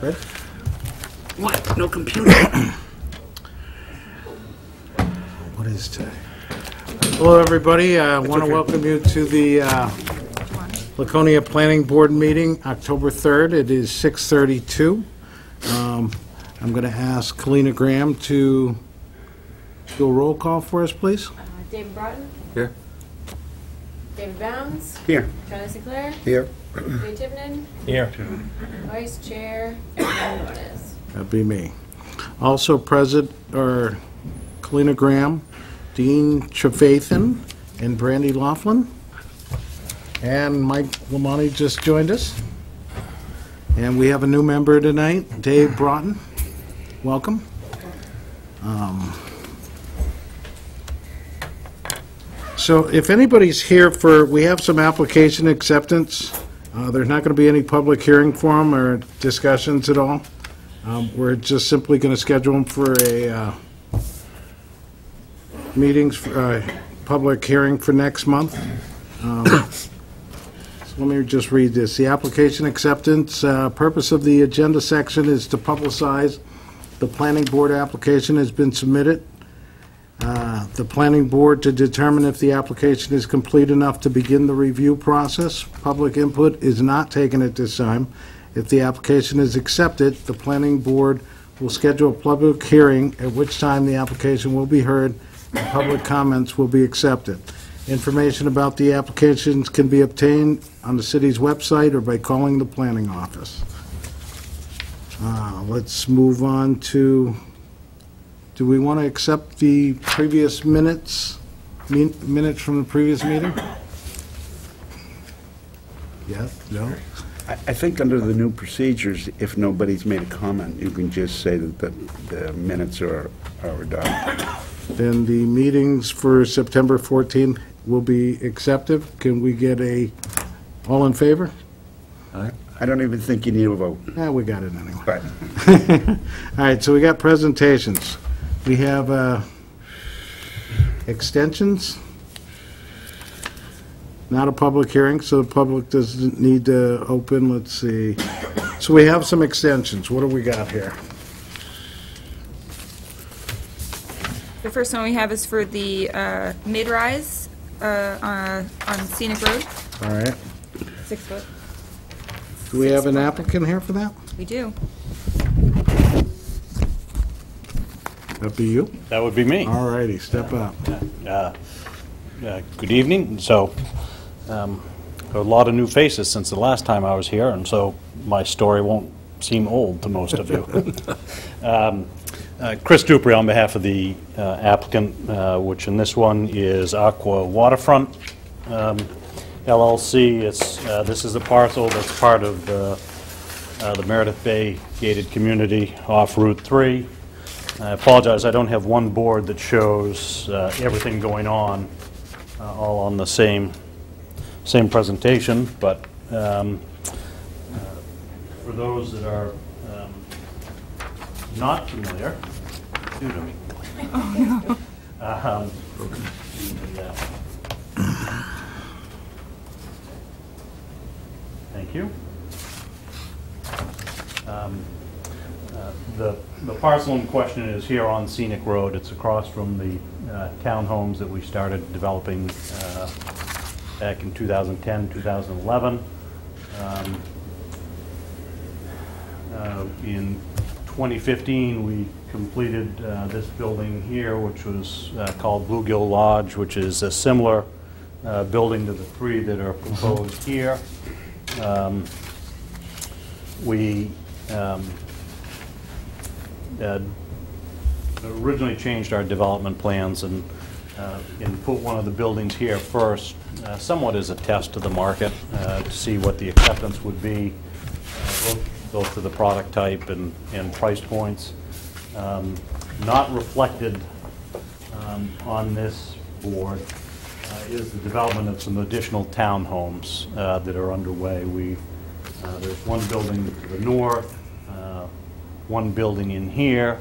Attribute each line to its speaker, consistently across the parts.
Speaker 1: Ready?
Speaker 2: What? No computer?
Speaker 1: What is today? Hello, everybody. I want to welcome you to the Laconia Planning Board meeting, October 3rd. It is 6:32. I'm going to ask Kalina Graham to do a roll call for us, please.
Speaker 3: David Broughton.
Speaker 2: Here.
Speaker 3: David Bounds.
Speaker 2: Here.
Speaker 3: Charlie Sinclair.
Speaker 2: Here.
Speaker 3: Ray Tivenin.
Speaker 2: Here.
Speaker 3: Vice Chair. Aaron Nunes.
Speaker 1: That'd be me. Also present are Kalina Graham, Dean Trefathan, and Brandy Laughlin. And Mike Lamonti just joined us. And we have a new member tonight, Dave Broughton. Welcome. So if anybody's here we have some application acceptance. There's not going to be any public hearing for them or discussions at all. We're just simply going to schedule them for a public hearing for next month. So let me just read this. The application acceptance, purpose of the agenda section is to publicize the planning board application has been submitted. The planning board to determine if the application is complete enough to begin the review process. Public input is not taken at this time. If the application is accepted, the planning board will schedule a public hearing at which time the application will be heard and public comments will be accepted. Information about the applications can be obtained on the city's website or by calling the planning office. Let's move on to, do we want to accept the previous minutes from the previous meeting? Yes? No?
Speaker 2: I think under the new procedures, if nobody's made a comment, you can just say that the minutes are done.
Speaker 1: Then the meetings for September 14th will be accepted. Can we get all in favor?
Speaker 2: I don't even think you need a vote.
Speaker 1: We got it anyway.
Speaker 2: But
Speaker 1: All right, so we got presentations. We have extensions. Not a public hearing, so the public doesn't need to open. Let's see. So we have some extensions. What do we got here?
Speaker 4: The first one we have is for the mid-rise on Scenic Road,
Speaker 1: All right.
Speaker 4: 6 foot.
Speaker 1: Do we have an applicant here for that?
Speaker 4: We do.
Speaker 1: That'd be you?
Speaker 5: That would be me.
Speaker 1: All righty, step up.
Speaker 5: Good evening. So, a lot of new faces since the last time I was here, and so my story won't seem old to most of you. Chris Dupre on behalf of the applicant, which in this one is Aqua Waterfront LLC. This is a parcel that's part of the Meredith Bay gated community off Route 3. I apologize, I don't have one board that shows everything going on all on the same presentation, but for those that are not familiar, excuse me. Oh, no. Thank you. The parcel in question is here on Scenic Road. It's across from the townhomes that we started developing back in 2010, 2011. In 2015, we completed this building here, which was called Bluegill Lodge, which is a similar building to the three that are proposed here. We originally changed our development plans and put one of the buildings here first, somewhat as a test to the market to see what the acceptance would be, both to the product type and price points. Not reflected on this board is the development of some additional townhomes that are underway. There's one building to the north, one building in here,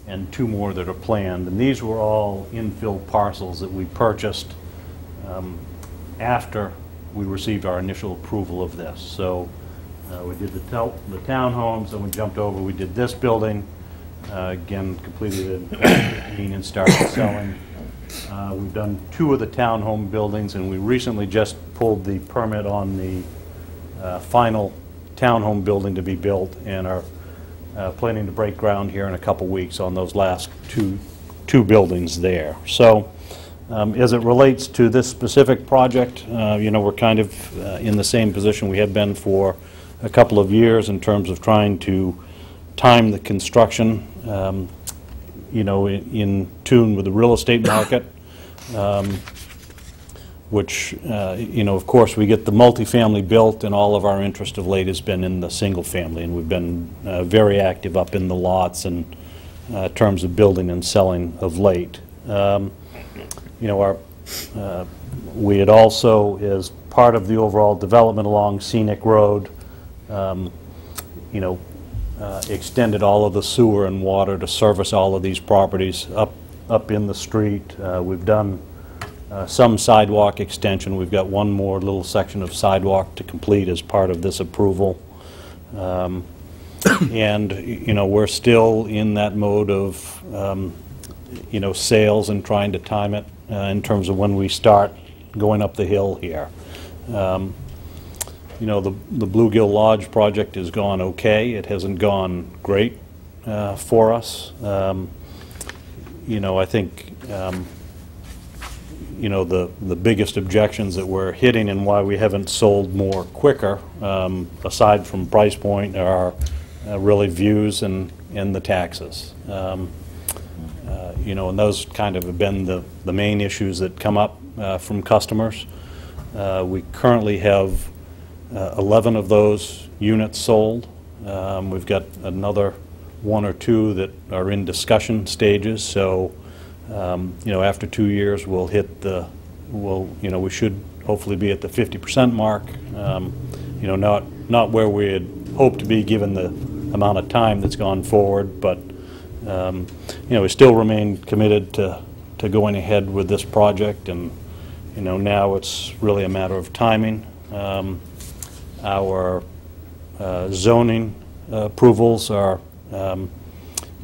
Speaker 5: and two more that are planned. And these were all infill parcels that we purchased after we received our initial approval of this. So We did the townhomes, then we jumped over, we did this building, again, completed in 2015 and started selling. We've done 2 of the townhome buildings, and we recently just pulled the permit on the final townhome building to be built, and are planning to break ground here in a couple weeks on those last two buildings there. So as it relates to this specific project, we're kind of in the same position we have been for a couple of years in terms of trying to time the construction, in tune with the real estate market, which, of course, we get the multifamily built, and all of our interest of late has been in the single family, and we've been very active up in the lots in terms of building and selling of late. We had also, as part of the overall development along Scenic Road, extended all of the sewer and water to service all of these properties up in the street. We've done some sidewalk extension. We've got one more little section of sidewalk to complete as part of this approval. And, we're still in that mode of, sales and trying to time it in terms of when we start going up the hill here. The Bluegill Lodge project has gone okay. It hasn't gone great for us. I think the biggest objections that we're hitting and why we haven't sold more quicker, aside from price point, are really views and the taxes. And those kind of have been the main issues that come up from customers. We currently have 11 of those units sold. We've got another 1 or 2 that are in discussion stages. So, after 2 years, we'll hit we should hopefully be at the 50% mark. Not where we had hoped to be given the amount of time that's gone forward, but we still remain committed to going ahead with this project, and now it's really a matter of timing. Our zoning approvals are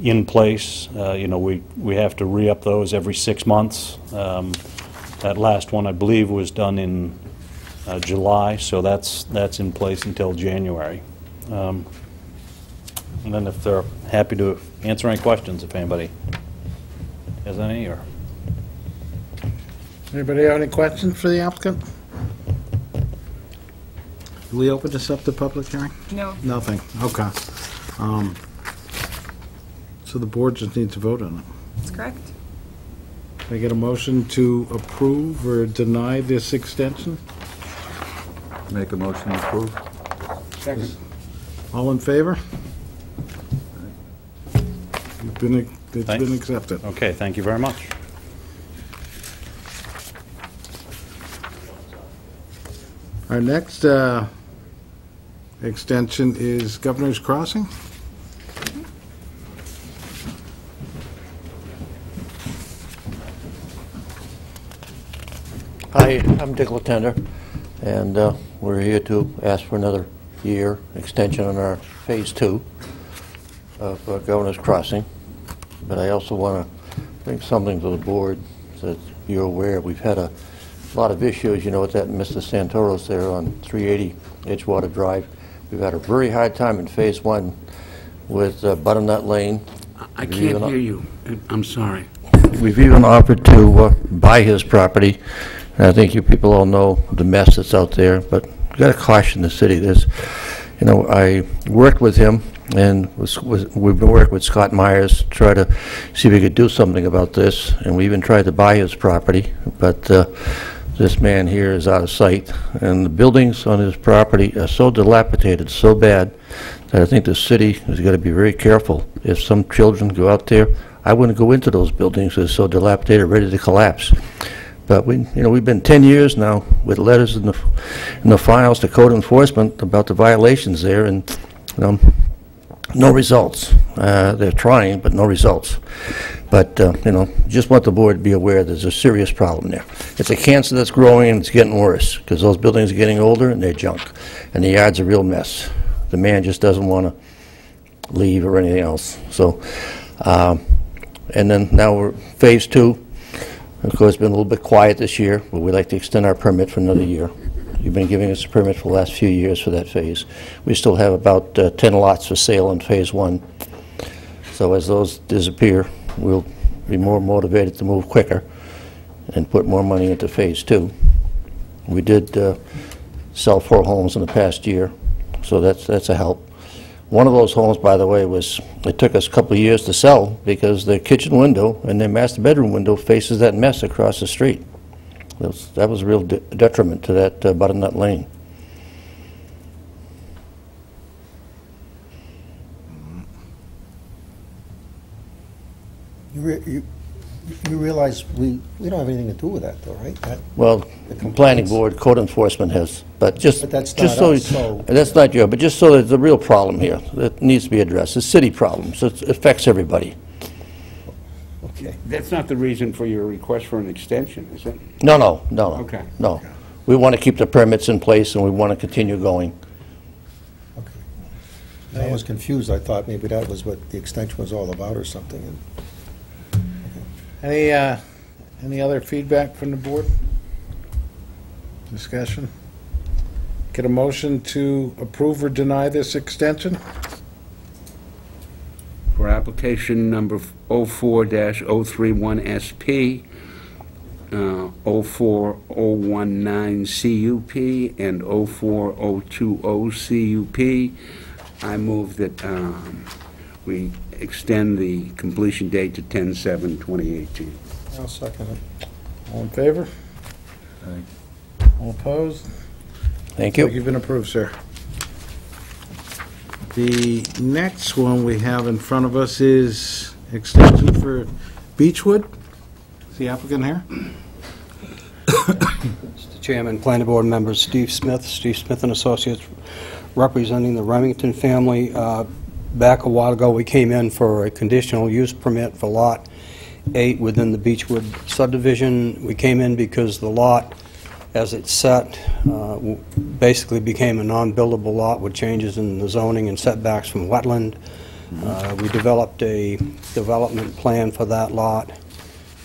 Speaker 5: in place. We have to re-up those every 6 months. That last one, I believe, was done in July, so that's in place until January. And then if they're happy to answer any questions, if anybody has any, or...
Speaker 1: Anybody have any questions for the applicant? Do we open this up to public hearing?
Speaker 4: No.
Speaker 1: Nothing, okay. So the board just needs to vote on it.
Speaker 4: That's correct.
Speaker 1: Can I get a motion to approve or deny this extension?
Speaker 6: Make a motion to approve.
Speaker 1: Second. All in favor? It's been accepted.
Speaker 5: Okay, thank you very much.
Speaker 1: Our next extension is Governor's Crossing.
Speaker 7: Hi, I'm Dick Latender, and we're here to ask for another year extension on our Phase 2 of Governor's Crossing. But I also want to bring something to the board so that you're aware. We've had a lot of issues, with that Mr. Santoro's there on 380 Edgewater Drive. We've had a very hard time in Phase 1 with Butternut Lane.
Speaker 2: I can't hear you. I'm sorry.
Speaker 7: We've even offered to buy his property, and I think you people all know the mess that's out there, but we've got to caution the city. I worked with him, and we've been working with Scott Myers to try to see if we could do something about this, and we even tried to buy his property, but this man here is out of sight, and the buildings on his property are so dilapidated, so bad, that I think the city has got to be very careful. If some children go out there, I wouldn't go into those buildings. They're so dilapidated, ready to collapse. But we've been 10 years now with letters in the files to code enforcement about the violations there, and no results. They're trying, but no results. But just want the board to be aware there's a serious problem there. It's a cancer that's growing, and it's getting worse because those buildings are getting older and they're junk, and the yard's a real mess. the man just doesn't want to leave or anything else. So, and then now we're Phase 2. Of course, it's been a little bit quiet this year, but we'd like to extend our permit for another year. You've been giving us a permit for the last few years for that phase. We still have about 10 lots for sale in Phase 1. So as those disappear, we'll be more motivated to move quicker and put more money into Phase 2. We did sell 4 homes in the past year, so that's a help. One of those homes, by the way, it took us a couple of years to sell because their kitchen window and their master bedroom window faces that mess across the street. That was a real detriment to that Butternut Lane.
Speaker 8: You realize we don't have anything to do with that, though, right?
Speaker 7: Well, the planning board, code enforcement has, but just
Speaker 8: But that's
Speaker 7: just
Speaker 8: not
Speaker 7: so
Speaker 8: us, so-
Speaker 7: that's not you, but just so there's a real problem here that needs to be addressed. It's a city problem, so it affects everybody.
Speaker 8: Okay.
Speaker 2: That's not the reason for your request for an extension, is it?
Speaker 7: No.
Speaker 2: Okay.
Speaker 7: No. We want to keep the permits in place, and we want to continue going.
Speaker 8: Okay. I was confused. I thought maybe that was what the extension was all about or something.
Speaker 1: Any other feedback from the board? Discussion? Get a motion to approve or deny this extension?
Speaker 2: For application number 04-031SP, 04019 CUP, and 04020 CUP, I move that we extend the completion date to 10/7/2018.
Speaker 8: I'll second it.
Speaker 1: All in favor?
Speaker 6: Aye.
Speaker 1: All opposed?
Speaker 7: Thank you.
Speaker 1: You've been approved, sir. The next one we have in front of us is extension for Beechwood. Is the applicant here?
Speaker 9: Mr. Chairman, Planning Board members, Steve Smith and Associates, representing the Remington family. Back a while ago, we came in for a conditional use permit for Lot 8 within the Beechwood subdivision. We came in because the lot, as it's set, basically became a non-buildable lot with changes in the zoning and setbacks from wetland. We developed a development plan for that lot,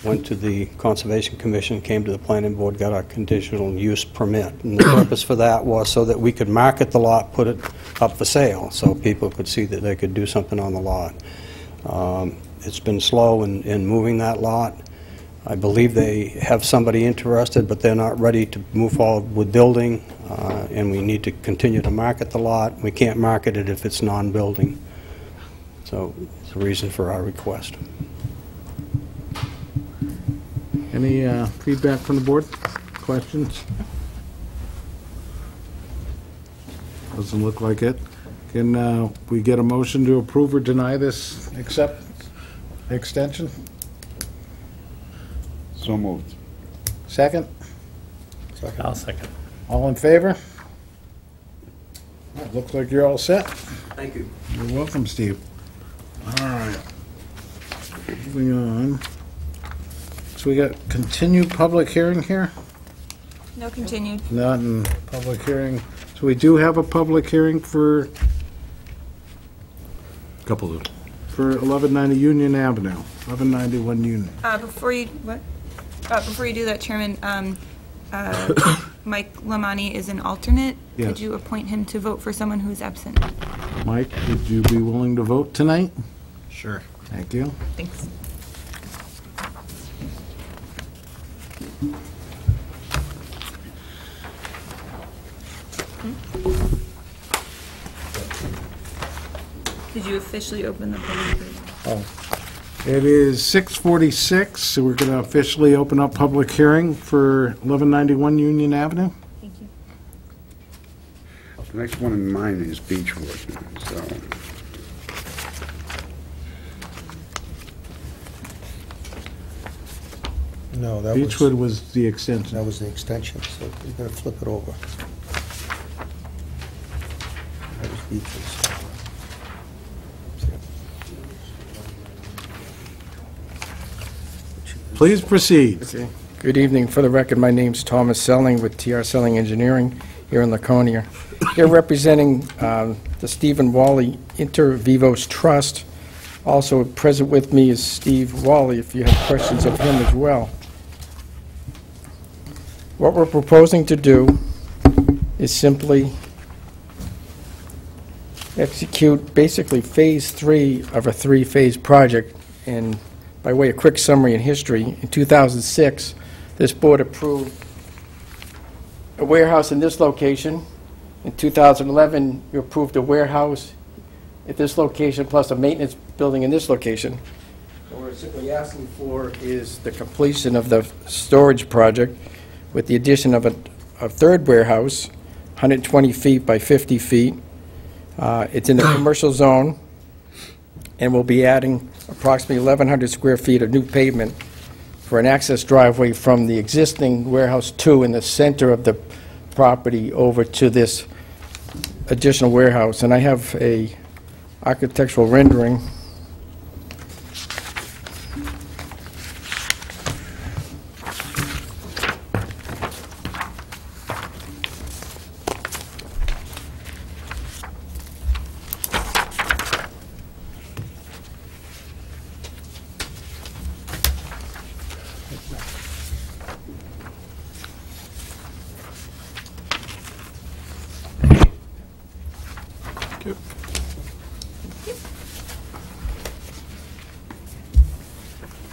Speaker 9: went to the Conservation Commission, came to the Planning Board, got a conditional use permit. And the purpose for that was so that we could market the lot, put it up for sale, so people could see that they could do something on the lot. It's been slow in moving that lot. I believe they have somebody interested, but they're not ready to move forward with building, and we need to continue to market the lot. We can't market it if it's non-building. So it's the reason for our request.
Speaker 1: Any feedback from the board? Questions? Doesn't look like it. Can we get a motion to approve or deny this extension?
Speaker 2: So moved.
Speaker 1: Second?
Speaker 5: I'll second.
Speaker 1: All in favor? Looks like you're all set.
Speaker 9: Thank you.
Speaker 1: You're welcome, Steve. All right. Moving on. So we got continued public hearing here?
Speaker 4: No continued.
Speaker 1: Not in public hearing. So we do have a public hearing for
Speaker 6: Couple of,
Speaker 1: 1190 Union Avenue, 1191 Union.
Speaker 4: Before you do that, Chairman, Mike Lamani is an alternate.
Speaker 1: Yes.
Speaker 4: Could you appoint him to vote for someone who's absent?
Speaker 1: Mike, would you be willing to vote tonight?
Speaker 8: Sure.
Speaker 1: Thank you.
Speaker 4: Thanks. Did you officially open the public hearing?
Speaker 1: It is 6:46, so we're going to officially open up public hearing for 1191 Union Avenue.
Speaker 4: Thank you.
Speaker 2: The next one in mine is Beechwood, so...
Speaker 8: No, that
Speaker 1: Beechwood was the extension.
Speaker 8: was the extension, so you gotta flip it over. That was Beechwood's.
Speaker 1: Please proceed.
Speaker 10: Okay. Good evening. For the record, my name's Thomas Selling with TR Selling Engineering here in Laconia. Here representing the Stephen Wally Inter Vivos Trust. Also present with me is Steve Wally, if you have questions of him as well. What we're proposing to do is simply execute basically Phase 3 of a 3-phase project. And by way of quick summary and history, in 2006, this board approved a warehouse in this location. In 2011, you approved a warehouse at this location plus a maintenance building in this location. What we're simply asking for is the completion of the storage project with the addition of a third warehouse, 120 feet by 50 feet. It's in the commercial zone, and we'll be adding approximately 1,100 square feet of new pavement for an access driveway from the existing warehouse 2 in the center of the property over to this additional warehouse. And I have a architectural rendering.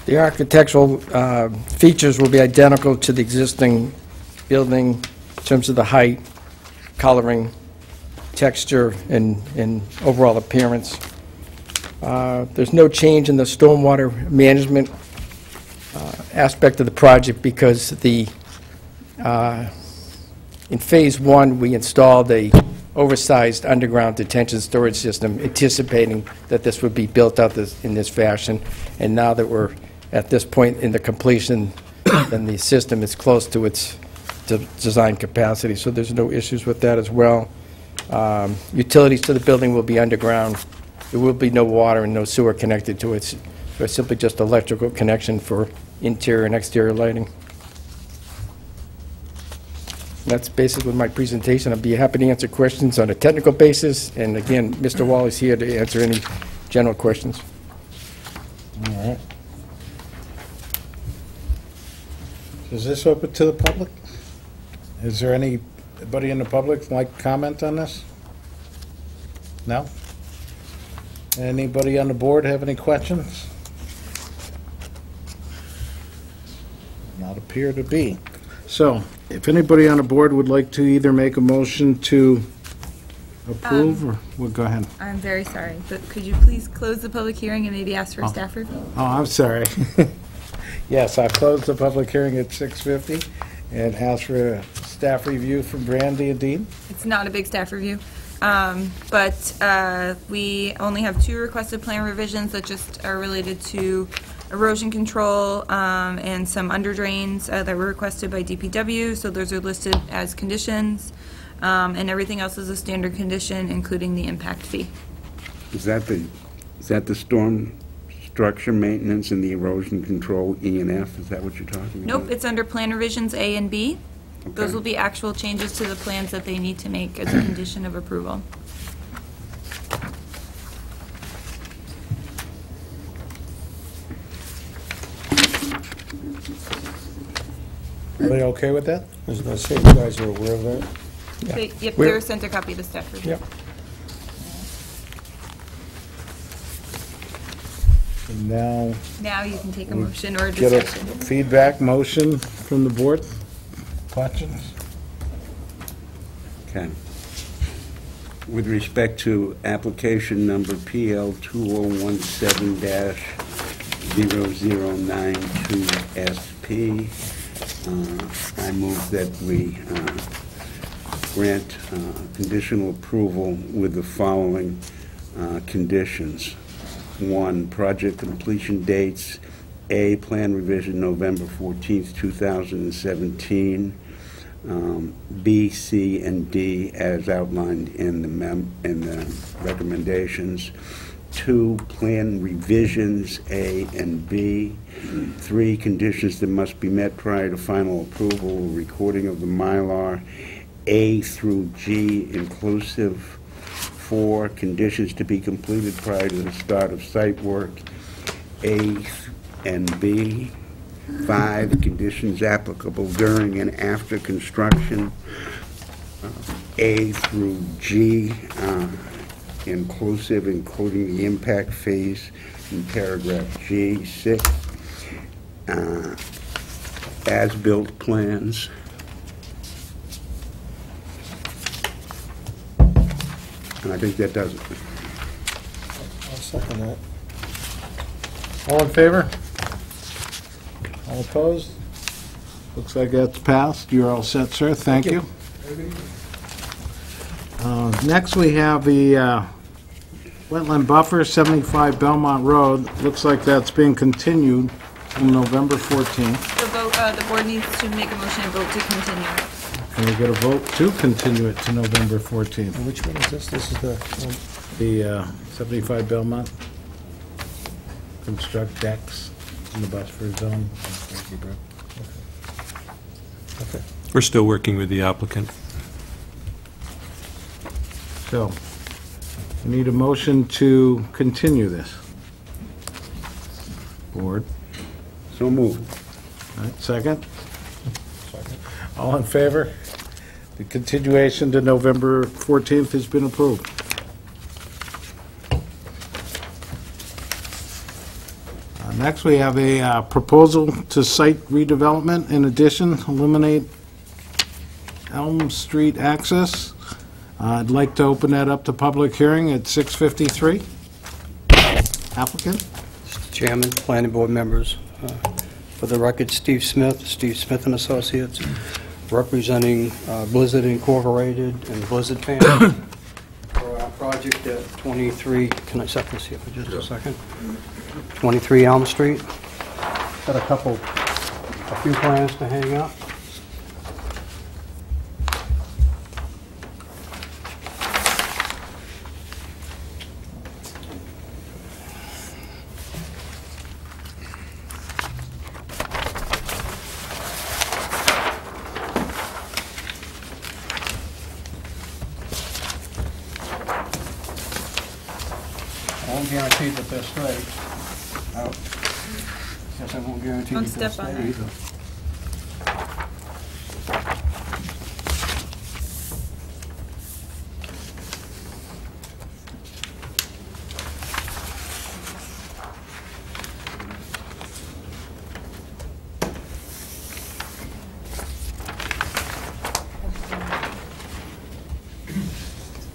Speaker 10: The architectural features will be identical to the existing building in terms of the height, coloring, texture, and overall appearance. There's no change in the stormwater management aspect of the project because in Phase 1, we installed a oversized underground detention storage system, anticipating that this would be built out in this fashion. And now that we're at this point in the completion, then the system is close to its design capacity, so there's no issues with that as well. Utilities to the building will be underground. There will be no water and no sewer connected to it. So it's simply just electrical connection for interior and exterior lighting. That's basically my presentation. I'd be happy to answer questions on a technical basis, and again, Mr. Wally's here to answer any general questions.
Speaker 1: All right. Is this open to the public? Is there anybody in the public like to comment on this? No? Anybody on the board have any questions? Not appear to be. So, if anybody on the board would like to either make a motion to approve, or, well, go ahead.
Speaker 4: I'm very sorry, but could you please close the public hearing and maybe ask for a staff review?
Speaker 1: Oh, I'm sorry. Yes, I closed the public hearing at 6:50 and asked for a staff review from Brandy and Dean.
Speaker 4: It's not a big staff review, but we only have 2 requested plan revisions that just are related to erosion control and some under drains that were requested by DPW, so those are listed as conditions, and everything else is a standard condition, including the impact fee.
Speaker 2: Is that the storm structure maintenance and the erosion control E and F? Is that what you're talking about?
Speaker 4: Nope, it's under plan revisions A and B.
Speaker 2: Okay.
Speaker 4: Those will be actual changes to the plans that they need to make as a condition of approval.
Speaker 1: Are they okay with that?
Speaker 8: I was going to say, you guys are aware of that?
Speaker 4: Yep,
Speaker 10: We're-
Speaker 4: they were sent a copy of the staff review.
Speaker 10: Yep.
Speaker 1: And now,
Speaker 4: Now you can take a motion or a
Speaker 1: get a
Speaker 4: discussion.
Speaker 1: feedback motion from the board? Questions?
Speaker 2: Okay. With respect to application number PL 2017-0092SP, I move that we grant conditional approval with the following conditions. 1, project completion dates. A, plan revision November 14th, 2017. B, C, and D as outlined in the recommendations. 2, plan revisions A and B. 3, conditions that must be met prior to final approval, recording of the Mylar. A through G inclusive. 4, conditions to be completed prior to the start of site work, A and B. 5, conditions applicable during and after construction, A through G, inclusive, including the impact phase in paragraph G. 6, as-built plans. And I think that does it.
Speaker 8: I'll second that.
Speaker 1: All in favor? All opposed? Looks like that's passed. You're all set, sir. Thank you. Next, we have the wetland buffer, 75 Belmont Road. Looks like that's being continued on November 14th.
Speaker 4: The board needs to make a motion and vote to continue it.
Speaker 1: Can we get a vote to continue it to November 14th?
Speaker 8: And which one is this? This is the one.
Speaker 1: The 75 Belmont, construct decks in the buffer zone. Thank you, Brett.
Speaker 8: Okay.
Speaker 11: We're still working with the applicant.
Speaker 1: So, we need a motion to continue this. Board.
Speaker 2: So moved.
Speaker 1: All right, second? All in favor? The continuation to November 14th has been approved. Next, we have a proposal to site redevelopment. In addition, eliminate Elm Street access. I'd like to open that up to public hearing at 6:53. Applicant?
Speaker 9: Mr. Chairman, planning board members, for the record, Steve Smith and Associates, representing Blizzard Incorporated and Blizzard Family for our project at 23, can I set this here for just a second? 23 Elm Street. Got a few plans to hang up. I won't guarantee that they're straight. Guess I won't guarantee
Speaker 4: Don't
Speaker 9: that they're
Speaker 4: step on
Speaker 9: straight
Speaker 4: that.
Speaker 9: either.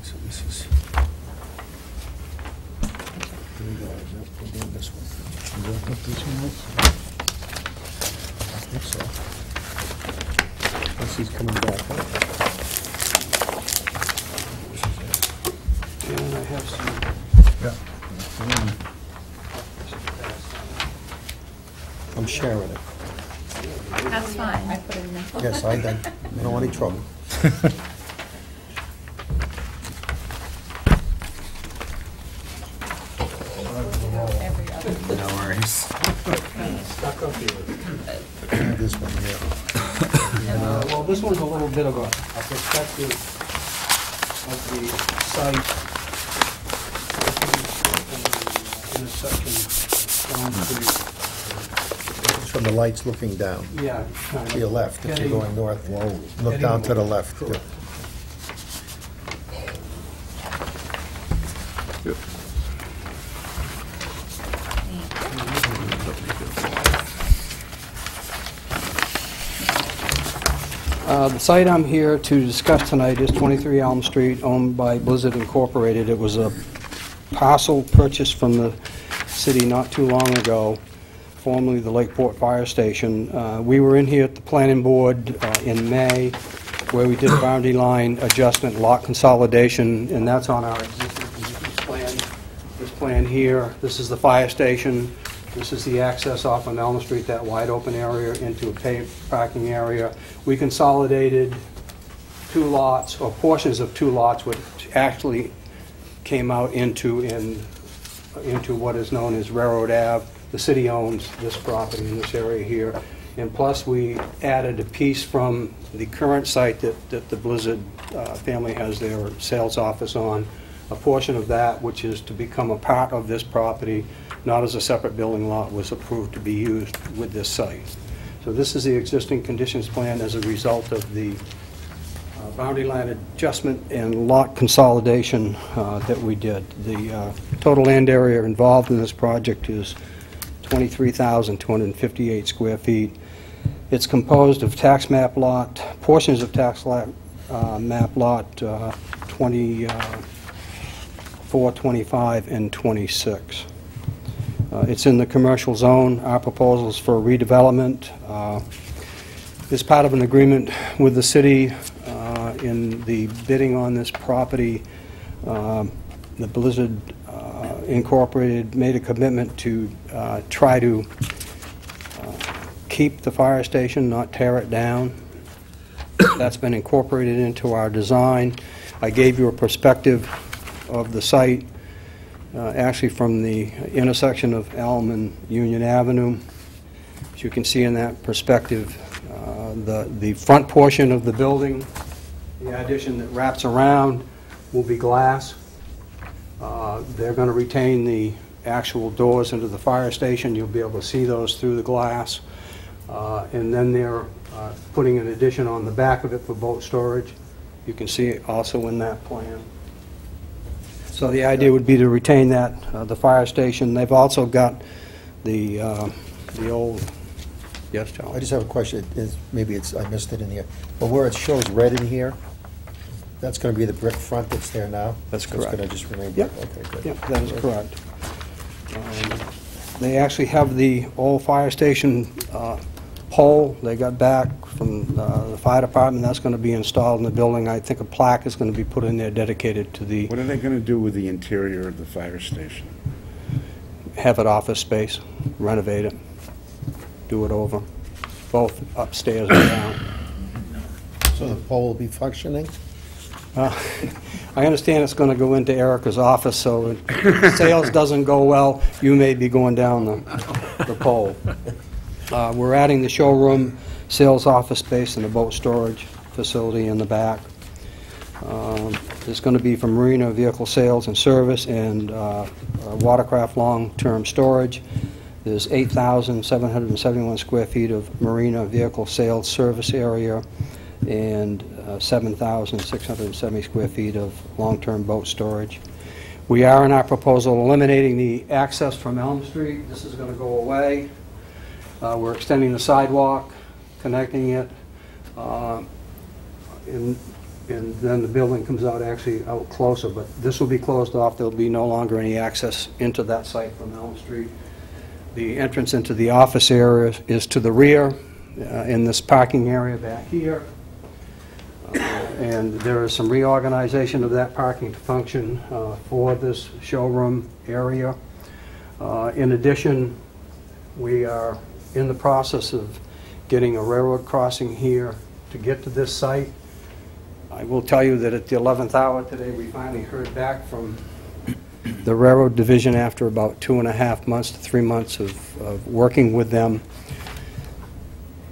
Speaker 9: So this is... Here we go. We're doing this one.
Speaker 1: Is that what this one is?
Speaker 8: I think so. Unless he's coming back.
Speaker 9: And I have some...
Speaker 8: Yeah. I'm sharing it.
Speaker 4: That's fine.
Speaker 8: Yes, I don't want any trouble.
Speaker 6: No worries.
Speaker 8: This one, yeah.
Speaker 9: Well, this one's a little bit of a perspective of the site. Intersection down to,
Speaker 8: It's from the lights looking down.
Speaker 9: yeah, kind of
Speaker 8: To your left, if you're
Speaker 9: getting-
Speaker 8: going north. Look down to the left. Yeah.
Speaker 9: The site I'm here to discuss tonight is 23 Elm Street, owned by Blizzard Incorporated. It was a parcel purchased from the city not too long ago, formerly the Lakeport Fire Station. We were in here at the planning board in May, where we did a boundary line adjustment, lot consolidation, and that's on our existing conditions plan. This plan here, this is the fire station. This is the access off on Elm Street, that wide open area into a paved parking area. We consolidated 2 lots, or portions of 2 lots, which actually came out into what is known as Railroad Ave. The city owns this property in this area here, And plus, we added a piece from the current site that the Blizzard family has their sales office on, a portion of that, which is to become a part of this property, not as a separate building lot, was approved to be used with this site. So this is the existing conditions plan as a result of the boundary line adjustment and lot consolidation that we did. The total land area involved in this project is 23,258 square feet. It's composed of tax map lot, portions of tax map lot 24, 25, and 26. It's in the commercial zone. Our proposal is for redevelopment. As part of an agreement with the city in the bidding on this property, the Blizzard Incorporated made a commitment to try to keep the fire station, not tear it down. That's been incorporated into our design. I gave you a perspective of the site, actually from the intersection of Elm and Union Avenue. As you can see in that perspective, the front portion of the building, the addition that wraps around, will be glass. They're going to retain the actual doors into the fire station. You'll be able to see those through the glass. And then they're putting an addition on the back of it for boat storage. You can see it also in that plan. So the idea would be to retain that, the fire station. They've also got the old, yes, Charlie?
Speaker 8: I just have a question. Maybe I missed it in here. But where it shows red in here, that's going to be the brick front that's there now?
Speaker 9: That's correct.
Speaker 8: It's going to just remain
Speaker 9: Yep.
Speaker 8: brick? Okay, good.
Speaker 9: Yep, that is correct. They actually have the old fire station pole they got back from the fire department. That's going to be installed in the building. I think a plaque is going to be put in there dedicated to the,
Speaker 2: What are they going to do with the interior of the fire station?
Speaker 9: have it office space, renovate it, do it over, both upstairs and down.
Speaker 8: So the pole will be functioning?
Speaker 9: I understand it's going to go into Erica's office, so if sales doesn't go well, you may be going down the pole. We're adding the showroom, sales office space, and a boat storage facility in the back. There's going to be for marina vehicle sales and service and watercraft long-term storage. There's 8,771 square feet of marina vehicle sales service area and 7,670 square feet of long-term boat storage. We are in our proposal eliminating the access from Elm Street. This is going to go away. We're extending the sidewalk, connecting it, and then the building comes out actually out closer, but this will be closed off. There'll be no longer any access into that site from Elm Street. The entrance into the office area is to the rear in this parking area back here. And there is some reorganization of that parking to function for this showroom area. In addition, we are in the process of getting a railroad crossing here to get to this site. I will tell you that at the 11th hour today, we finally heard back from the Railroad Division after about 2.5 months to 3 months of working with them.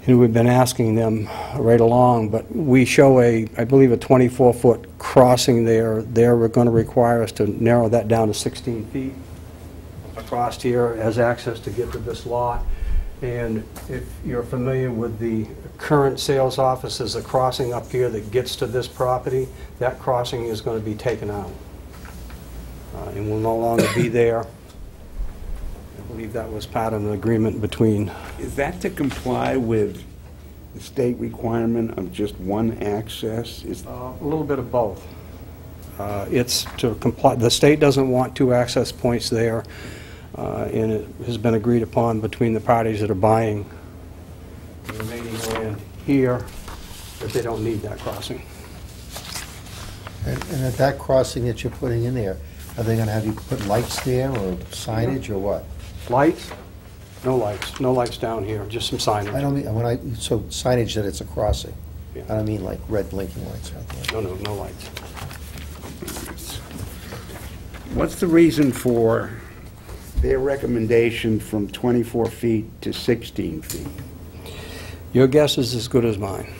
Speaker 9: And we've been asking them right along, but we show I believe a 24-foot crossing there. They're going to require us to narrow that down to 16 feet across here as access to get to this lot. And if you're familiar with the current sales office, there's a crossing up here that gets to this property. That crossing is going to be taken out and will no longer be there. I believe that was part of an agreement between...
Speaker 2: Is that to comply with the state requirement of just one access?
Speaker 9: A little bit of both. It's to comply. The state doesn't want 2 access points there, and it has been agreed upon between the parties that are buying the remaining land here that they don't need that crossing.
Speaker 8: And at that crossing that you're putting in there, are they going to have you put lights there or signage or what?
Speaker 9: Lights? No lights. No lights down here, just some signage.
Speaker 8: I don't mean, so signage that it's a crossing.
Speaker 9: Yeah.
Speaker 8: I don't mean like red blinking lights.
Speaker 9: No lights.
Speaker 2: What's the reason for their recommendation from 24 feet to 16 feet?
Speaker 9: Your guess is as good as mine.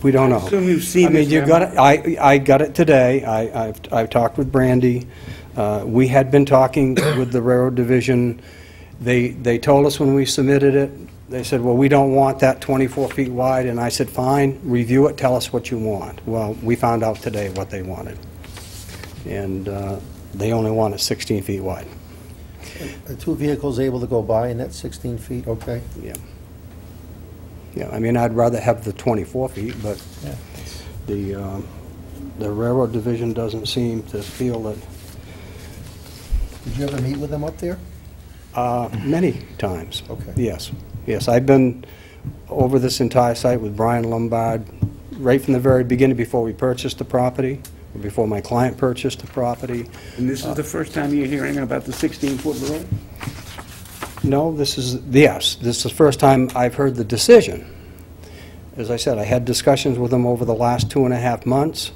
Speaker 9: We don't know.
Speaker 2: Assume you've seen
Speaker 9: I mean,
Speaker 2: this
Speaker 9: you got
Speaker 2: memo?
Speaker 9: it, I got it today. I've talked with Brandy. We had been talking with the Railroad Division. They told us when we submitted it, they said, well, we don't want that 24 feet wide, and I said, fine, review it, tell us what you want. Well, we found out today what they wanted. And they only want it 16 feet wide.
Speaker 8: Are two vehicles able to go by in that 16 feet, okay?
Speaker 9: Yeah. Yeah, I mean, I'd rather have the 24 feet, but
Speaker 8: Yeah.
Speaker 9: the Railroad Division doesn't seem to feel that,
Speaker 8: Did you ever meet with them up there?
Speaker 9: many times.
Speaker 8: Okay.
Speaker 9: Yes, yes, I've been over this entire site with Brian Lombard, right from the very beginning, before we purchased the property, or before my client purchased the property.
Speaker 2: And this is the first time you're hearing about the 16-foot road?
Speaker 9: No, this is the first time I've heard the decision. As I said, I had discussions with them over the last 2.5 months,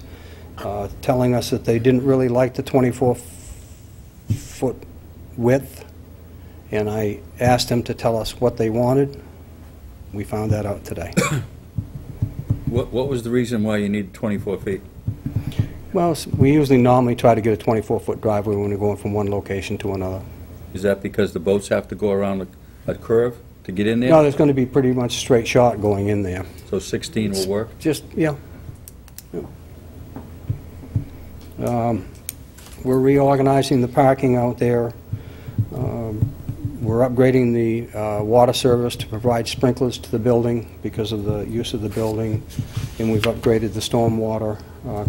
Speaker 9: telling us that they didn't really like the 24-foot width, and I asked them to tell us what they wanted. We found that out today.
Speaker 6: What was the reason why you need 24 feet?
Speaker 9: Well, we usually normally try to get a 24-foot driveway when we're going from one location to another.
Speaker 6: Is that because the boats have to go around a curve to get in there?
Speaker 9: No, there's going to be pretty much straight shot going in there.
Speaker 6: So 16 will work?
Speaker 9: Just, yeah. We're reorganizing the parking out there. We're upgrading the water service to provide sprinklers to the building because of the use of the building, and we've upgraded the stormwater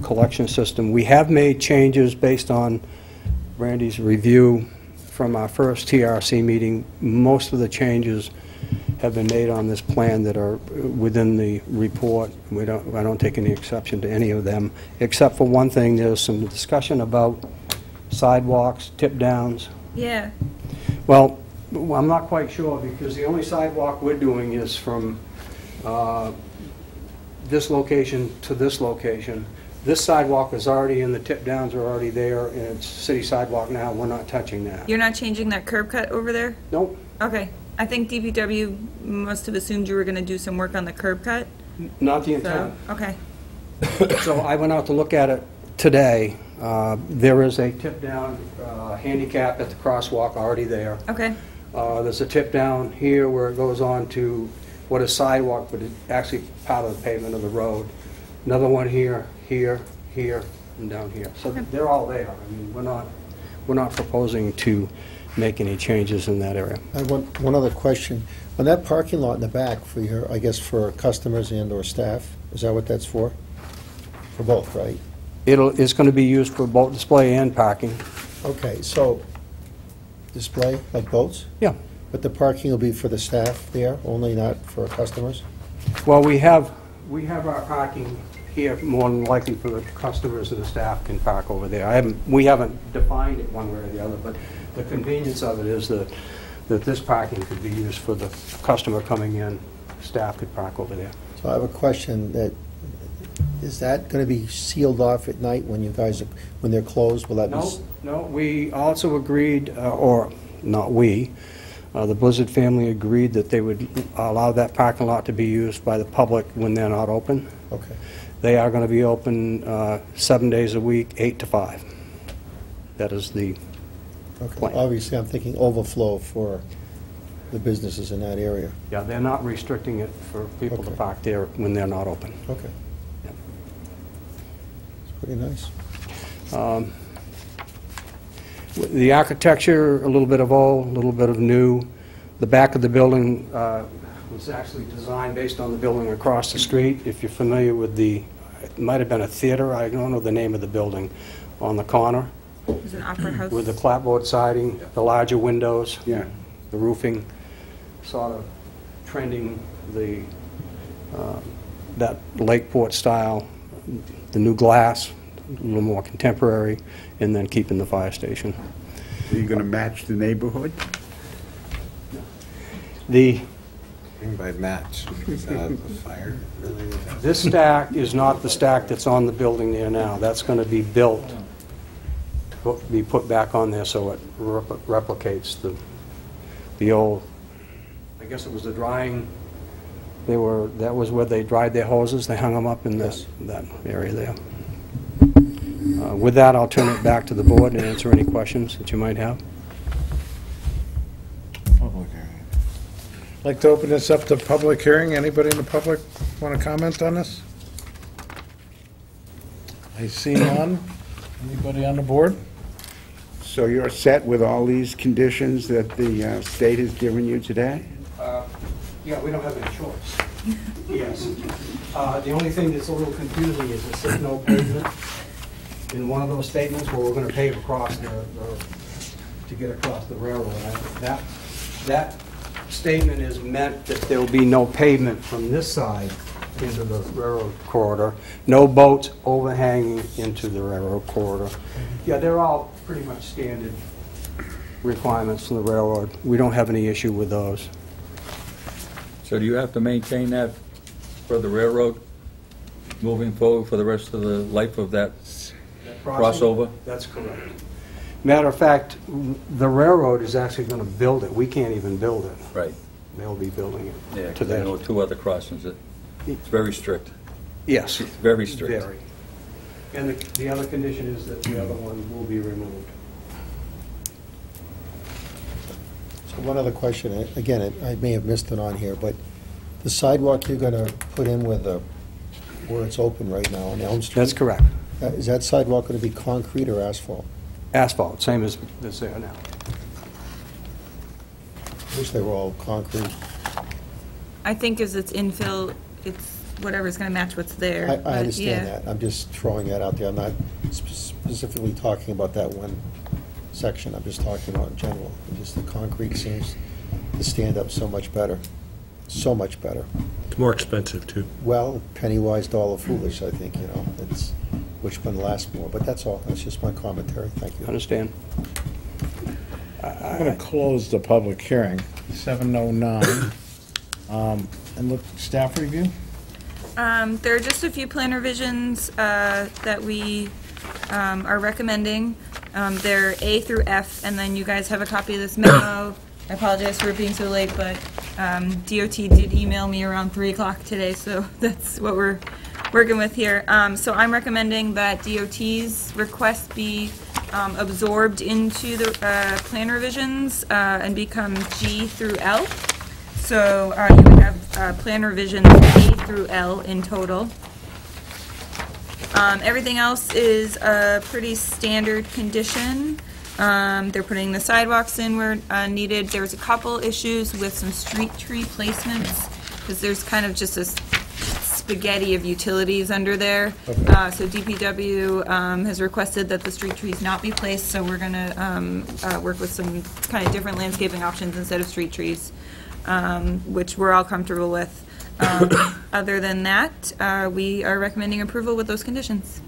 Speaker 9: collection system. We have made changes based on Randy's review from our first TRC meeting. Most of the changes have been made on this plan that are within the report. I don't take any exception to any of them, except for one thing. There's some discussion about sidewalks, tip downs.
Speaker 4: Yeah.
Speaker 9: Well, I'm not quite sure, because the only sidewalk we're doing is from this location to this location. This sidewalk is already in, the tip downs are already there, and it's city sidewalk now. We're not touching that.
Speaker 4: You're not changing that curb cut over there?
Speaker 9: Nope.
Speaker 4: Okay. I think DPW must have assumed you were going to do some work on the curb cut.
Speaker 9: Not the
Speaker 4: So,
Speaker 9: intent.
Speaker 4: okay.
Speaker 9: So I went out to look at it today. There is a tip down handicap at the crosswalk already there.
Speaker 4: Okay.
Speaker 9: There's a tip down here where it goes on to what is sidewalk, but it's actually part of the pavement of the road. Another one here, here, here, and down here. So they're all there. I mean, we're not proposing to make any changes in that area.
Speaker 8: I want one other question. On that parking lot in the back for your, I guess for customers and/or staff, is that what that's for? For both, right?
Speaker 9: It's going to be used for boat display and parking.
Speaker 8: Okay, so display, like boats?
Speaker 9: Yeah.
Speaker 8: But the parking will be for the staff there, only not for customers?
Speaker 9: Well, we have our parking here, more than likely for the customers, and the staff can park over there. We haven't defined it one way or the other, but the convenience of it is that this parking could be used for the customer coming in. Staff could park over there.
Speaker 8: So I have a question is that going to be sealed off at night when you guys, when they're closed? Will that be?
Speaker 9: No, we also agreed, or not we, the Blizzard family agreed that they would allow that parking lot to be used by the public when they're not open.
Speaker 8: Okay.
Speaker 9: They are going to be open 7 days a week, 8 to 5. That is the
Speaker 8: Okay.
Speaker 9: plan.
Speaker 8: Obviously, I'm thinking overflow for the businesses in that area.
Speaker 9: Yeah, they're not restricting it for people to
Speaker 8: Okay.
Speaker 9: park there when they're not open.
Speaker 8: Okay.
Speaker 9: Yeah.
Speaker 8: It's pretty nice.
Speaker 9: The architecture, a little bit of old, a little bit of new. The back of the building was actually designed based on the building across the street. If you're familiar with it might have been a theater, I don't know the name of the building, on the corner,
Speaker 4: It's an opera house.
Speaker 9: with the clapboard siding, the larger windows,
Speaker 2: Yeah.
Speaker 9: the roofing, sort of trending that Lakeport style, the new glass, a little more contemporary, and then keeping the fire station.
Speaker 2: Are you going to match the neighborhood?
Speaker 12: By match, is that a fire related?
Speaker 9: This stack is not the stack that's on the building there now. That's going to be built, be put back on there so it replicates the old guess it was the drying, that was where they dried their hoses, they hung them up in that area there. With that, I'll turn it back to the board and answer any questions that you might have.
Speaker 1: Like to open this up to public hearing. Anybody in the public want to comment on this? I see none. Anybody on the board?
Speaker 2: So you're set with all these conditions that the state has given you today?
Speaker 9: Yeah, we don't have any choice. Yes. The only thing that's a little confusing is it says no pavement in one of those statements where we're going to pave across to get across the railroad. That statement is meant that there will be no pavement from this side into the railroad corridor, no boats overhanging into the railroad corridor. Yeah, they're all pretty much standard requirements from the railroad. We don't have any issue with those.
Speaker 6: So do you have to maintain that for the railroad moving forward for the rest of the life of that crossover?
Speaker 9: That's correct. Matter of fact, the railroad is actually going to build it. We can't even build it.
Speaker 6: Right.
Speaker 9: They'll be building it.
Speaker 6: Yeah,
Speaker 9: to
Speaker 6: 'cause I
Speaker 9: that.
Speaker 6: know 2 other crossings. It's very strict.
Speaker 9: Yes.
Speaker 6: Very strict.
Speaker 9: Very. And the other condition is that the other one will be removed.
Speaker 8: So one other question, again, I may have missed it on here, but the sidewalk you're going to put in with where it's open right now on Elm Street?
Speaker 9: That's correct.
Speaker 8: Is that sidewalk going to be concrete or asphalt?
Speaker 9: Asphalt, same as there now.
Speaker 8: I wish they were all concrete.
Speaker 4: I think as it's infill, it's whatever's going to match what's there.
Speaker 8: I
Speaker 4: but
Speaker 8: understand
Speaker 4: yeah.
Speaker 8: that. I'm just throwing that out there. I'm not specifically talking about that one section. I'm just talking about in general. Just the concrete seems to stand up so much better. So much better.
Speaker 11: It's more expensive, too.
Speaker 8: Well, penny wise, dollar foolish, I think, you know. It's which one lasts more. But that's all. That's just my commentary. Thank you.
Speaker 9: Understand?
Speaker 1: I'm going to close the public hearing, 7:09. And look, staff review?
Speaker 4: There are just a few plan revisions that we are recommending. They're A through F, and then you guys have a copy of this memo. I apologize for it being so late, but DOT did email me around 3 o'clock today, so that's what we're working with here. So I'm recommending that DOT's request be absorbed into the plan revisions and become G through L. So you would have plan revisions A through L in total. Everything else is a pretty standard condition. They're putting the sidewalks in where needed. There's a couple issues with some street tree placements because there's kind of just a spaghetti of utilities under there.
Speaker 1: Okay.
Speaker 4: So DPW has requested that the street trees not be placed, so we're going to work with some kind of different landscaping options instead of street trees, which we're all comfortable with. Other than that, we are recommending approval with those conditions.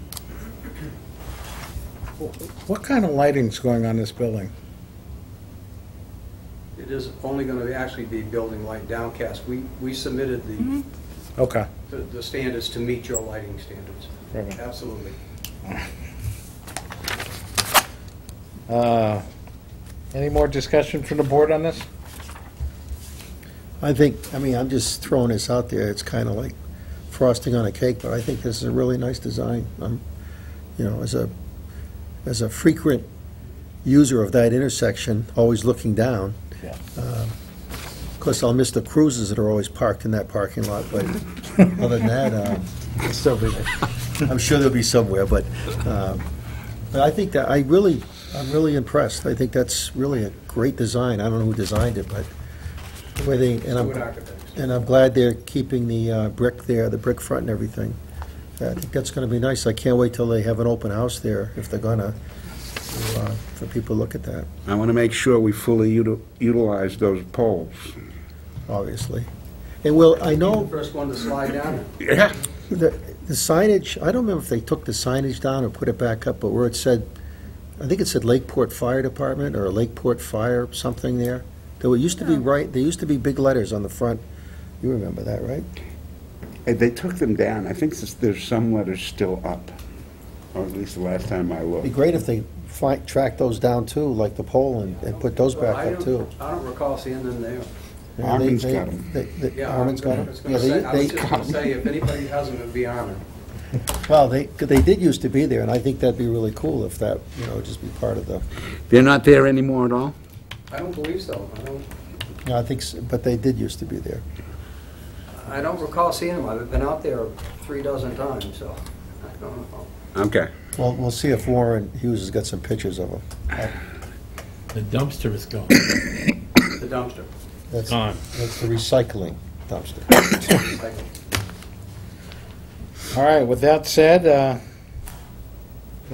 Speaker 1: What kind of lighting's going on this building?
Speaker 9: It is only going to actually be building light downcast. We submitted
Speaker 1: Okay.
Speaker 9: the standards to meet your lighting standards.
Speaker 1: Perfect.
Speaker 9: Absolutely.
Speaker 1: Any more discussion from the board on this?
Speaker 8: I mean, I'm just throwing this out there. It's kind of like frosting on a cake, but I think this is a really nice design. You know, as a frequent user of that intersection, always looking down.
Speaker 1: Yeah.
Speaker 8: Of course, I'll miss the cruisers that are always parked in that parking lot, but other than that, I'm sure they'll be somewhere, but I think that I'm really impressed. I think that's really a great design. I don't know who designed it, but the way they, and I'm glad they're keeping the brick there, the brick front and everything. I think that's going to be nice. I can't wait till they have an open house there, if they're going to, for people to look at that,
Speaker 2: I want to make sure we fully utilize those poles.
Speaker 8: obviously. And I
Speaker 9: The
Speaker 8: know
Speaker 9: first one to slide down.
Speaker 2: Yeah.
Speaker 8: the signage, I don't remember if they took the signage down or put it back up, but where it said, I think it said Lakeport Fire Department or Lakeport Fire, something there. There used to be there used to be big letters on the front. You remember that, right?
Speaker 2: They took them down. I think there's some letters still up, or at least the last time I
Speaker 8: It'd be
Speaker 2: looked.
Speaker 8: great if they track those down too, like the pole, and put those back up too.
Speaker 9: I don't recall seeing them there.
Speaker 2: Armin's got 'em.
Speaker 8: Armin's got them? Yeah, they,
Speaker 9: say, if anybody hasn't, it'd be Armin.
Speaker 8: well, they did used to be there, and I think that'd be really cool if that, just be part of the,
Speaker 2: They're not there anymore at all?
Speaker 9: I don't believe so.
Speaker 8: I think, but they did used to be there.
Speaker 9: I don't recall seeing them. I've been out there 3 dozen times, so I don't know.
Speaker 2: Okay.
Speaker 8: Well, we'll see if Warren Hughes has got some pictures of them.
Speaker 11: The dumpster is gone.
Speaker 9: The dumpster.
Speaker 8: That's
Speaker 11: Gone.
Speaker 8: the recycling dumpster.
Speaker 1: All right, with that said, the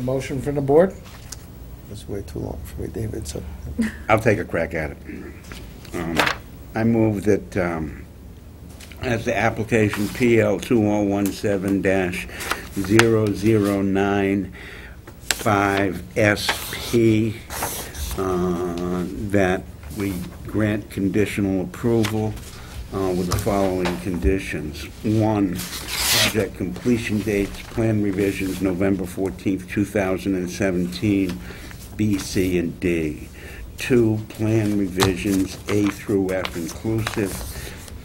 Speaker 1: motion from the board?
Speaker 8: That's way too long for me, David, so.
Speaker 2: I'll take a crack at it. I move that as the application PL 2017-0095SP, that we grant conditional approval with the following conditions. 1, project completion dates, plan revisions, November 14th, 2017, B, C, and D. 2, plan revisions, A through F inclusive.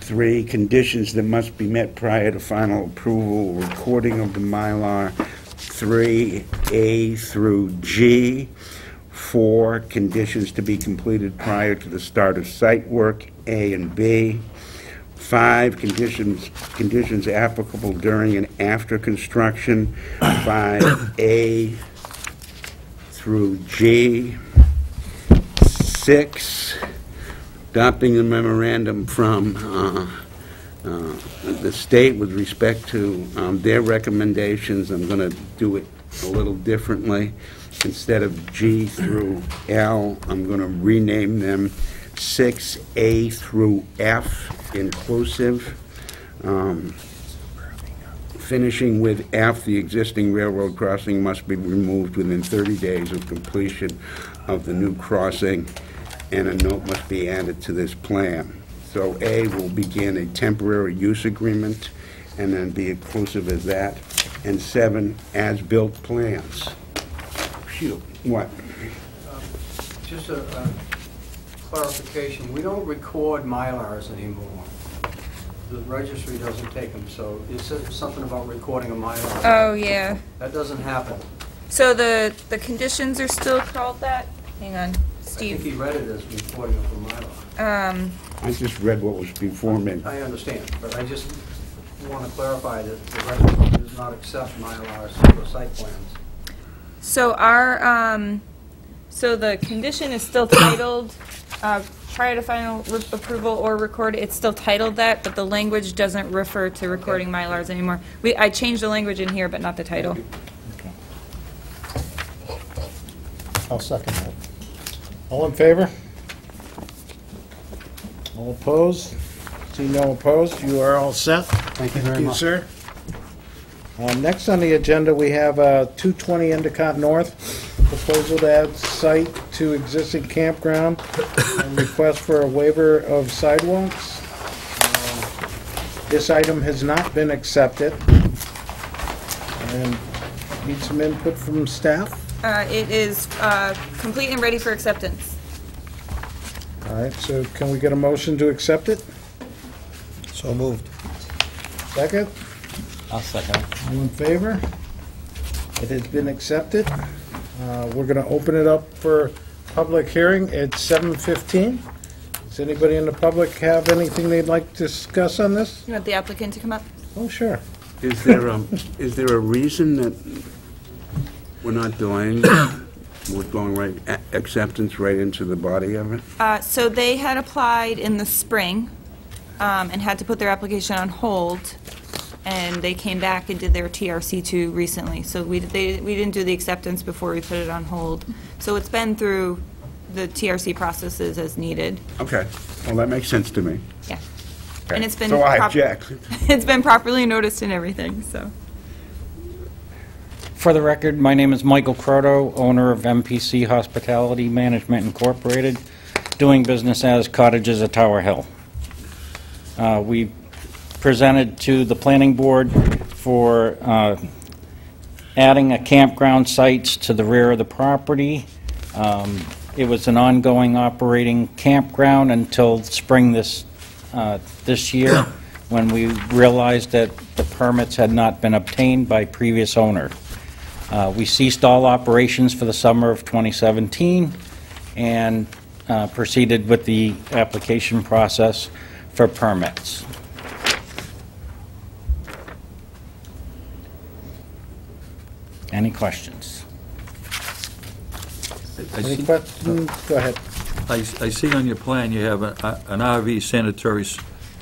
Speaker 2: 3, conditions that must be met prior to final approval, recording of the Mylar. 3, A through G. 4, conditions to be completed prior to the start of site work, A and B. 5, conditions applicable during and after construction, 5A through G. 6, adopting the memorandum from the state with respect to their recommendations. I'm going to do it a little differently. Instead of G through L, I'm going to rename them 6A through F inclusive. Finishing with F, the existing railroad crossing must be removed within 30 days of completion of the new crossing, and a note must be added to this plan. So A will begin a temporary use agreement and then be inclusive as that. And 7, as-built plans. Phew, what?
Speaker 9: Just a clarification. We don't record Mylars anymore. The registry doesn't take them, so you said something about recording a Mylar.
Speaker 4: Oh, yeah.
Speaker 9: That doesn't happen.
Speaker 4: So the conditions are still called that? Hang on,
Speaker 9: I think
Speaker 4: Steve.
Speaker 9: he read it as recording of a Mylar.
Speaker 2: I just read what was before me.
Speaker 9: I understand, but I just want to clarify that the registry does not accept Mylars for site plans.
Speaker 4: So so the condition is still titled, prior to final approval or record, it's still titled that, but the language doesn't refer to recording Mylars anymore. I changed the language in here, but not the title.
Speaker 8: I'll second that.
Speaker 1: All in favor? All opposed? See no opposed, you are all set.
Speaker 8: Thank you very much.
Speaker 1: Thank you, sir. Next on the agenda, we have 220 Endicott North, proposal to add site to existing campground, and request for a waiver of sidewalks. This item has not been accepted. And need some input from staff.
Speaker 4: It is complete and ready for acceptance.
Speaker 1: All right, so can we get a motion to accept it?
Speaker 8: So moved.
Speaker 1: Second?
Speaker 11: I'll second.
Speaker 1: All in favor? It has been accepted. We're going to open it up for public hearing at 7:15. Does anybody in the public have anything they'd like to discuss on this?
Speaker 4: You want the applicant to come up?
Speaker 1: Oh, sure.
Speaker 2: Is there a reason that we're not delaying? We're going acceptance right into the body of it?
Speaker 4: So they had applied in the spring and had to put their application on hold, and they came back and did their TRC2 recently. So we didn't do the acceptance before we put it on hold. So it's been through the TRC processes as needed.
Speaker 2: Okay, well, that makes sense to me.
Speaker 4: Yeah.
Speaker 2: Okay.
Speaker 4: And it's been
Speaker 2: So I object.
Speaker 4: It's been properly noticed and everything, so.
Speaker 13: For the record, my name is Michael Croto, owner of MPC Hospitality Management Incorporated, doing business as Cottages at Tower Hill. We presented to the planning board for adding a campground sites to the rear of the property. It was an ongoing operating campground until spring this this year when we realized that the permits had not been obtained by previous owner. We ceased all operations for the summer of 2017 and proceeded with the application process for permits. Any questions?
Speaker 1: Any questions? Go ahead.
Speaker 6: I see on your plan you have an RV sanitary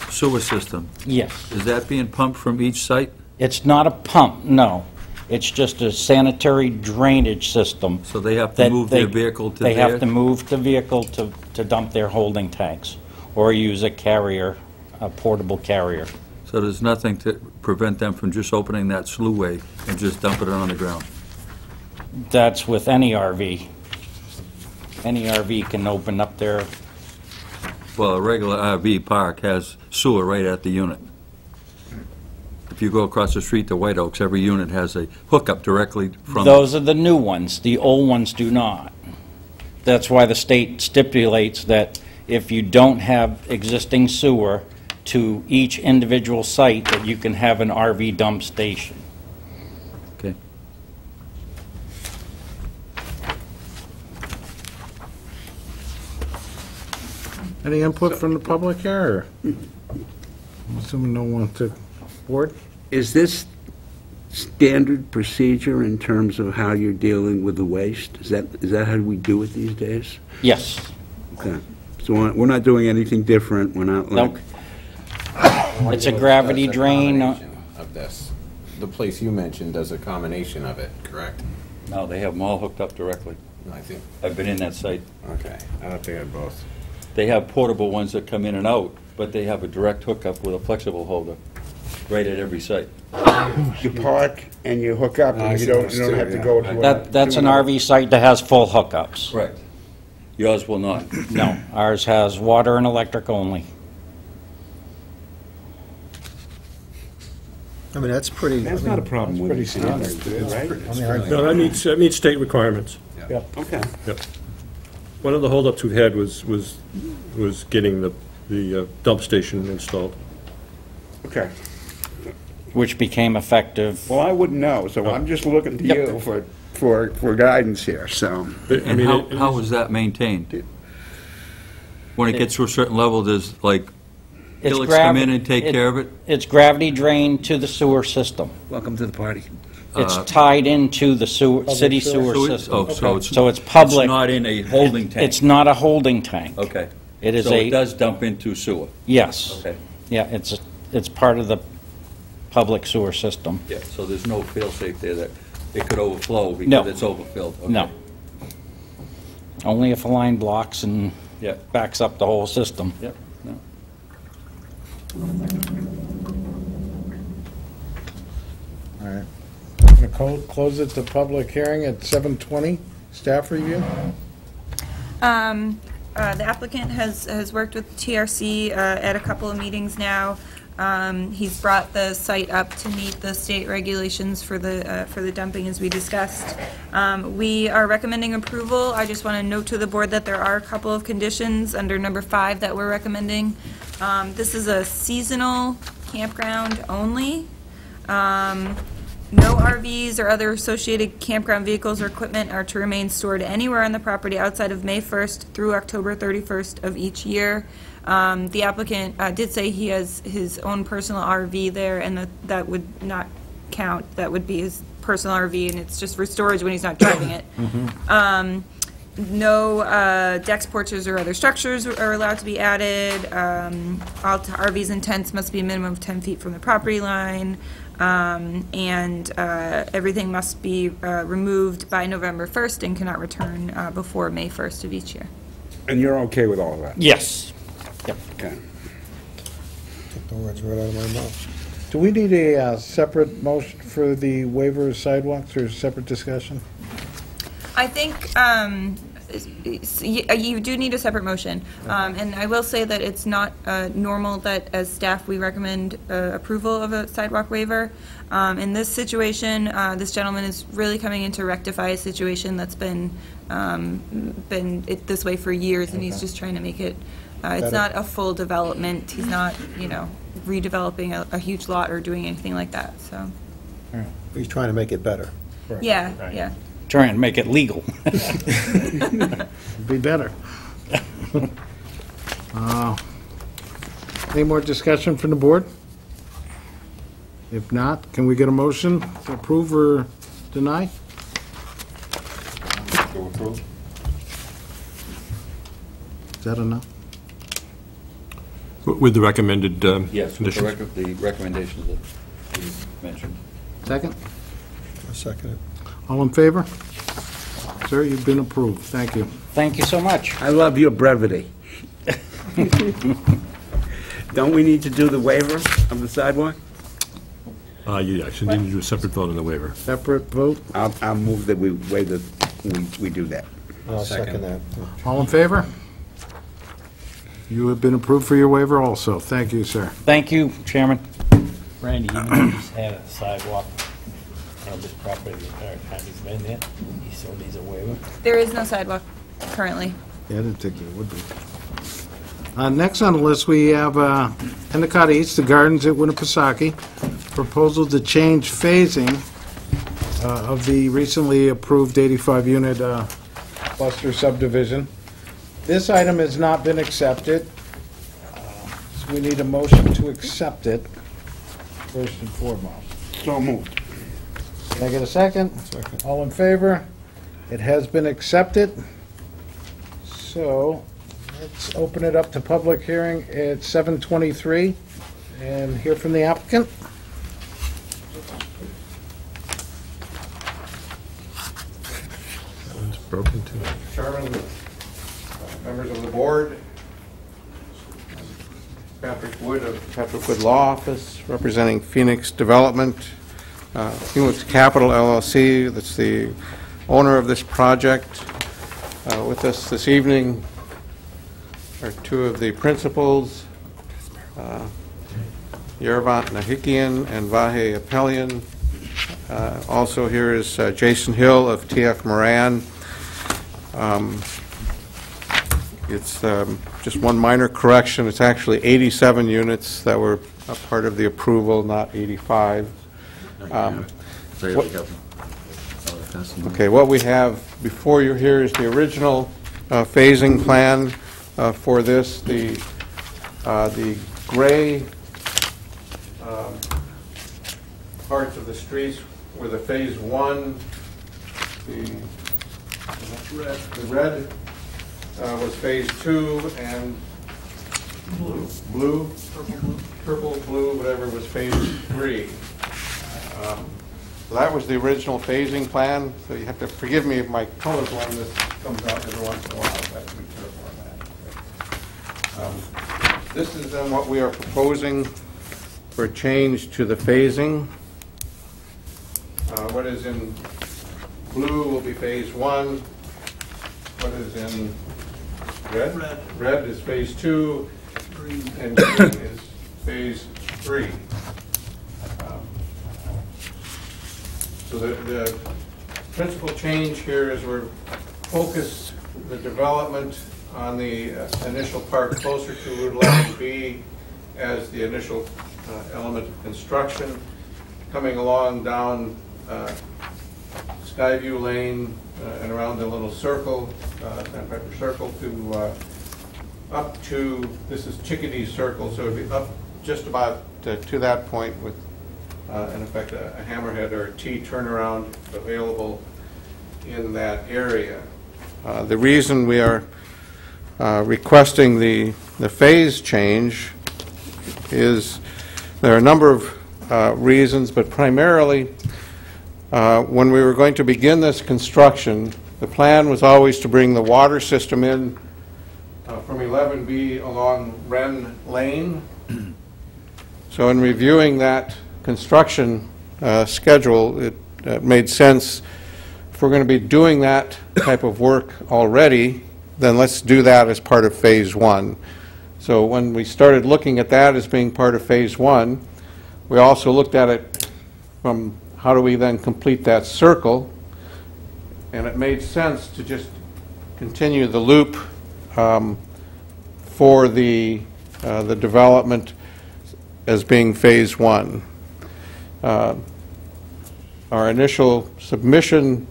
Speaker 6: sewer system.
Speaker 13: Yes.
Speaker 6: Is that being pumped from each site?
Speaker 13: It's not a pump, no. It's just a sanitary drainage system.
Speaker 6: So they have to
Speaker 13: that
Speaker 6: move their vehicle to
Speaker 13: They have
Speaker 6: there?
Speaker 13: to move the vehicle to dump their holding tanks, or use a carrier, a portable carrier.
Speaker 6: So there's nothing to prevent them from just opening that sluway and just dumping it on the ground?
Speaker 13: That's with any RV. Any RV can open up their,
Speaker 6: Well, a regular RV park has sewer right at the unit. If you go across the street to White Oaks, every unit has a hookup directly from...
Speaker 13: those are the new ones. The old ones do not. That's why the state stipulates that if you don't have existing sewer to each individual site, that you can have an RV dump station.
Speaker 6: Okay.
Speaker 1: Any input from the public here? I'm assuming no one to board?
Speaker 2: Is this standard procedure in terms of how you're dealing with the waste? Is that how we do it these days?
Speaker 13: Yes.
Speaker 2: Okay. So we're not doing anything different, we're not like...
Speaker 13: Nope. It's a gravity drain.
Speaker 12: Of this. The place you mentioned does a combination of it, correct?
Speaker 6: No, they have them all hooked up directly.
Speaker 12: I think.
Speaker 6: I've been in that site.
Speaker 12: Okay, I thought they had both.
Speaker 6: They have portable ones that come in and out, but they have a direct hookup with a flexible holder right at every site.
Speaker 2: You park and you hook up, and you don't have to go to...
Speaker 13: That's an RV site that has full hookups.
Speaker 6: Correct. Yours will not.
Speaker 13: No, ours has water and electric only.
Speaker 8: I mean, that's pretty...
Speaker 2: That's not a problem with it, right?
Speaker 14: No, that meets state requirements.
Speaker 2: Okay.
Speaker 14: Yep. One of the holdups we had was getting the dump station installed.
Speaker 2: Okay.
Speaker 13: Which became effective.
Speaker 2: Well, I wouldn't know, so I'm just looking to you for guidance here, so...
Speaker 6: And how was that maintained? When it gets to a certain level, does, like, Helix come in and take care of it?
Speaker 13: It's gravity drained to the sewer system.
Speaker 2: Welcome to the party.
Speaker 13: It's tied into the city sewer system.
Speaker 6: Oh,
Speaker 13: So it's public.
Speaker 6: It's not in a holding tank?
Speaker 13: It's not a holding tank.
Speaker 6: Okay.
Speaker 13: It is
Speaker 6: So it does dump into sewer?
Speaker 13: Yes.
Speaker 6: Okay.
Speaker 13: Yeah, it's part of the public sewer system.
Speaker 6: Yeah, so there's no fail-safe there that it could overflow
Speaker 13: No.
Speaker 6: because it's overfilled? Okay.
Speaker 13: No. Only if a line blocks and
Speaker 6: Yeah.
Speaker 13: backs up the whole system.
Speaker 6: Yep, no.
Speaker 1: All right. Nicole, close it to public hearing at 7:20. Staff review?
Speaker 4: The applicant has worked with TRC at a couple of meetings now. He's brought the site up to meet the state regulations for the dumping, as we discussed. We are recommending approval. I just want to note to the board that there are a couple of conditions under number 5 that we're recommending. This is a seasonal campground only. No RVs or other associated campground vehicles or equipment are to remain stored anywhere on the property outside of May 1st through October 31st of each year. The applicant did say he has his own personal RV there, and that would not count. That would be his personal RV, and it's just for storage when he's not driving it. No decks, porches, or other structures are allowed to be added. All RVs and tents must be a minimum of 10 feet from the property line. And everything must be removed by November 1st and cannot return before May 1st of each year.
Speaker 2: And you're okay with all of that?
Speaker 13: Yes. Yep.
Speaker 2: Okay.
Speaker 8: Took the words right out of my mouth.
Speaker 1: Do we need a separate motion for the waiver of sidewalks or separate discussion?
Speaker 4: I think you do need a separate motion. And I will say that it's not normal that as staff we recommend approval of a sidewalk waiver. In this situation, this gentleman is really coming in to rectify a situation that's been this way for years, and he's just trying to make it It's
Speaker 8: Better.
Speaker 4: not a full development. He's not, redeveloping a huge lot or doing anything like that, so.
Speaker 8: He's trying to make it better.
Speaker 4: Yeah,
Speaker 5: Right.
Speaker 4: yeah.
Speaker 13: Try and make it legal.
Speaker 1: Be better. Any more discussion from the board? If not, can we get a motion to approve or deny?
Speaker 6: To approve?
Speaker 1: Is that enough?
Speaker 14: With the recommended
Speaker 6: Yes, with
Speaker 14: conditions.
Speaker 6: the recommendations that you mentioned.
Speaker 1: Second?
Speaker 8: I'll second it.
Speaker 1: All in favor? Sir, you've been approved. Thank you.
Speaker 13: Thank you so much.
Speaker 2: I love your brevity. Don't we need to do the waiver of the sidewalk?
Speaker 14: Yeah, actually need to do a separate vote on the waiver.
Speaker 1: Separate vote.
Speaker 2: I'll move that we waive the, we do that.
Speaker 8: I'll second that.
Speaker 1: All in favor? You have been approved for your waiver also. Thank you, sir.
Speaker 13: Thank you, Chairman.
Speaker 11: Randy, even though he's had a sidewalk on this property the entire time he's been there, he still needs a waiver.
Speaker 4: There is no sidewalk currently.
Speaker 1: Yeah, I didn't think there would be. Next on the list, we have Endicott East, the Gardens at Winnipesaukee. Proposal to change phasing of the recently approved 85-unit cluster subdivision. This item has not been accepted, so we need a motion to accept it, first and foremost.
Speaker 2: So moved.
Speaker 1: Can I get a second? Second. All in favor? It has been accepted. So, let's open it up to public hearing at 7:23 and hear from the applicant.
Speaker 14: It's broken too.
Speaker 15: Chairman, members of the board, Patrick Wood of Patrick Wood Law Office, representing Phoenix Development, Phoenix Capital LLC, that's the owner of this project. With us this evening are two of the principals, Yervant Nahikian and Vahe Apelian. Also here is Jason Hill of TF Moran. It's just one minor correction. It's actually 87 units that were a part of the approval, not 85. Okay, what we have before you here is the original phasing plan for this. The gray parts of the streets were the phase one. The red was phase two, and blue, purple, blue, whatever, was phase three. So that was the original phasing plan, so you have to forgive me if my colors one this comes out every once in a while, I have to be careful on that. This is then what we are proposing for a change to the phasing. What is in blue will be phase one. What is in red? Red is phase two, and green is phase three. So the principal change here is we're focused the development on the initial part closer to Route 11B as the initial element of construction, coming along down Skyview Lane and around the little circle, Sandpiper Circle, to up to, this is Chickadee Circle, so it'd be up just about to that point with, in effect, a hammerhead or a T turnaround available in that area. The reason we are requesting the phase change is there are a number of reasons, but primarily when we were going to begin this construction, the plan was always to bring the water system in from 11B along Wren Lane. So in reviewing that construction schedule, it made sense, if we're going to be doing that type of work already, then let's do that as part of phase one. So when we started looking at that as being part of phase one, we also looked at it from how do we then complete that circle, and it made sense to just continue the loop for the development as being Phase 1. Our initial submission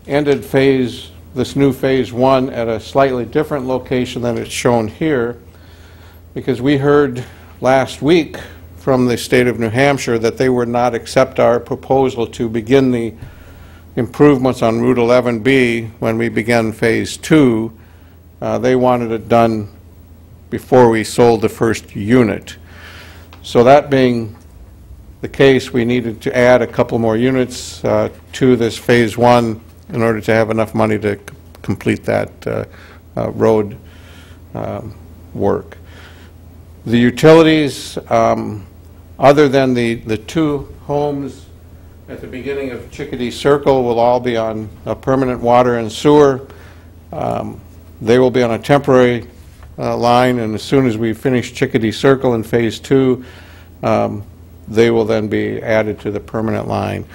Speaker 15: ended this new Phase 1 at a slightly different location than it's shown here, because we heard last week from the state of New Hampshire that they would not accept our proposal to begin the improvements on Route 11B when we began Phase 2. They wanted it done before we sold the first unit. So that being the case, we needed to add a couple more units to this Phase 1 in order to have enough money to complete that road work. The utilities, other than the two homes at the beginning of Chickadee Circle, will all be on a permanent water and sewer. They will be on a temporary line, and as soon as we finish Chickadee Circle in Phase 2, they will then be added to the permanent line.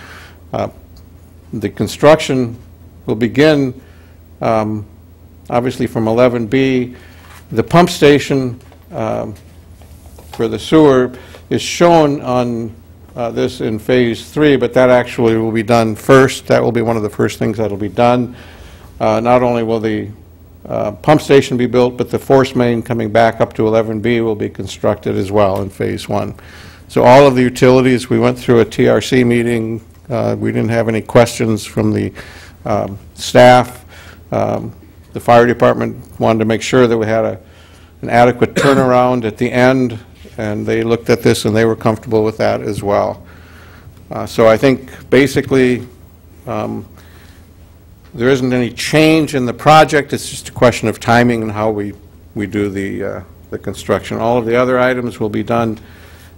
Speaker 15: The construction will begin, obviously, from 11B. The pump station for the sewer is shown on this in Phase 3, but that actually will be done first. That will be one of the first things that will be done. Not only will the pump station be built, but the force main coming back up to 11B will be constructed as well in Phase 1. So all of the utilities, we went through a TRC meeting. We didn't have any questions from the staff. The fire department wanted to make sure that we had an adequate turnaround at the end, and they looked at this and they were comfortable with that as well. So I think basically there isn't any change in the project. It's just a question of timing and how we do the construction. All of the other items will be done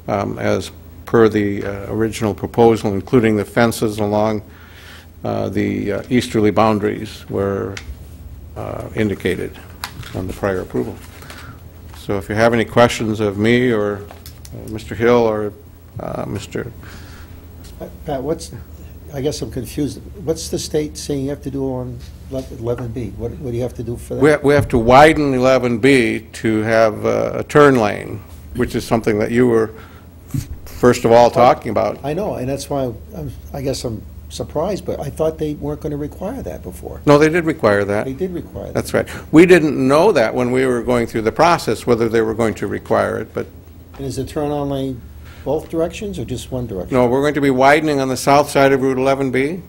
Speaker 15: as per the original proposal, including the fences along the easterly boundaries were indicated on the prior approval. So if you have any questions of me or Mr. Hill or Mr.
Speaker 8: Pat, I guess I'm confused. What's the state saying you have to do on 11B? What do you have to do for that?
Speaker 15: We have to widen 11B to have a turn lane, which is something that you were first of all talking about.
Speaker 8: I know, and that's why I guess I'm surprised, but I thought they weren't going to require that before.
Speaker 15: No, they did require that.
Speaker 8: They did require that.
Speaker 15: That's right. We didn't know that when we were going through the process, whether they were going to require it, but...
Speaker 8: And is the turn-on lane both directions or just one direction?
Speaker 15: No, we're going to be widening on the south side of Route 11B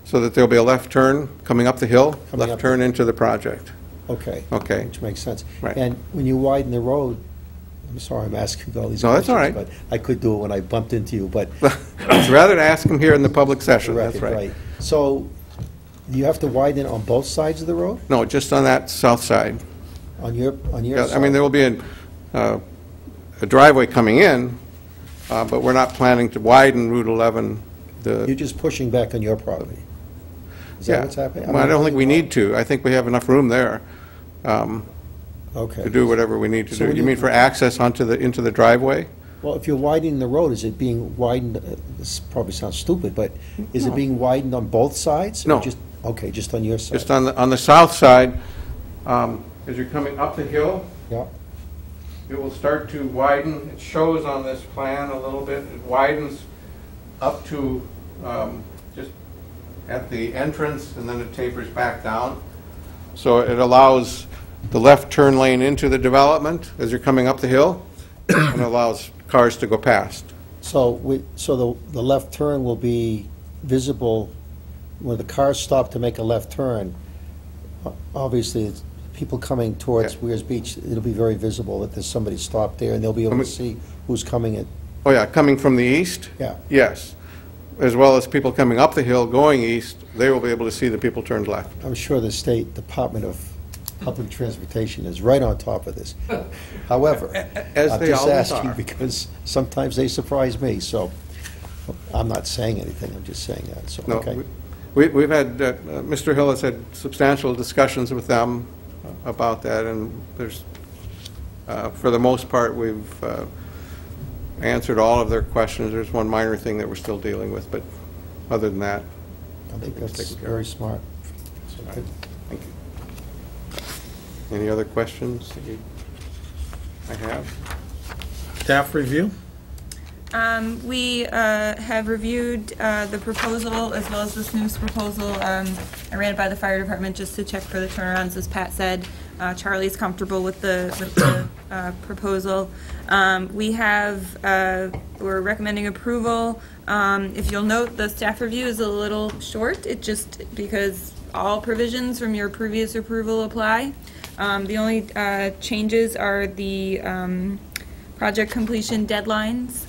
Speaker 15: so that there'll be a left turn coming up the hill, left turn into the project.
Speaker 8: Okay.
Speaker 15: Okay.
Speaker 8: Which makes sense.
Speaker 15: Right.
Speaker 8: And when you widen the road, I'm sorry I'm asking all these
Speaker 15: No,
Speaker 8: questions.
Speaker 15: that's all right.
Speaker 8: But I could do it when I bumped into you, but...
Speaker 15: It's rather to ask them here in the public session, that's right.
Speaker 8: So, you have to widen it on both sides of the road?
Speaker 15: No, just on that south side.
Speaker 8: On your
Speaker 15: Yeah,
Speaker 8: side?
Speaker 15: I mean, there will be a driveway coming in, but we're not planning to widen Route 11.
Speaker 8: You're just pushing back on your property? Is that what's happening?
Speaker 15: Well, I don't think we need to. I think we have enough room there
Speaker 8: Okay.
Speaker 15: to do whatever we need to
Speaker 8: So
Speaker 15: do.
Speaker 8: when
Speaker 15: You
Speaker 8: you-
Speaker 15: mean for access into the driveway?
Speaker 8: Well, if you're widening the road, is it being widened, this probably sounds stupid, but is it
Speaker 15: No.
Speaker 8: being widened on both sides? or
Speaker 15: No.
Speaker 8: Okay, just on your side?
Speaker 15: Just on the south side, as you're coming up the hill,
Speaker 8: Yeah,
Speaker 15: it will start to widen. It shows on this plan a little bit. It widens up to just at the entrance, and then it tapers back down. So it allows the left turn lane into the development as you're coming up the hill, and allows cars to go past.
Speaker 8: so the left turn will be visible when the cars stop to make a left turn. Obviously, it's people coming towards
Speaker 15: Yeah.
Speaker 8: Weirs Beach, it'll be very visible that there's somebody stopped there, and they'll be able to see who's coming in.
Speaker 15: Oh, yeah, coming from the east?
Speaker 8: Yeah.
Speaker 15: Yes. As well as people coming up the hill going east, they will be able to see the people turned left.
Speaker 8: I'm sure the State Department of Public Transportation is right on top of this. However,
Speaker 15: As
Speaker 8: I'm
Speaker 15: they
Speaker 8: just
Speaker 15: always
Speaker 8: asking
Speaker 15: are.
Speaker 8: because sometimes they surprise me, so I'm not saying anything, I'm just saying that, so,
Speaker 15: No,
Speaker 8: okay.
Speaker 15: we've had, Mr. Hill has had substantial discussions with them about that, and there's, for the most part, we've answered all of their questions. There's one minor thing that we're still dealing with, but other than that,
Speaker 8: I think
Speaker 15: it's
Speaker 8: that's
Speaker 15: taken care of.
Speaker 8: very smart. So, good.
Speaker 15: Thank you.
Speaker 12: Any other questions that I have?
Speaker 1: Staff review?
Speaker 4: We have reviewed the proposal as well as the snooze proposal. I ran it by the fire department just to check for the turnarounds, as Pat said. Charlie's comfortable with the proposal. We're recommending approval. If you'll note, the staff review is a little short. It just because all provisions from your previous approval apply. The only changes are the project completion deadlines.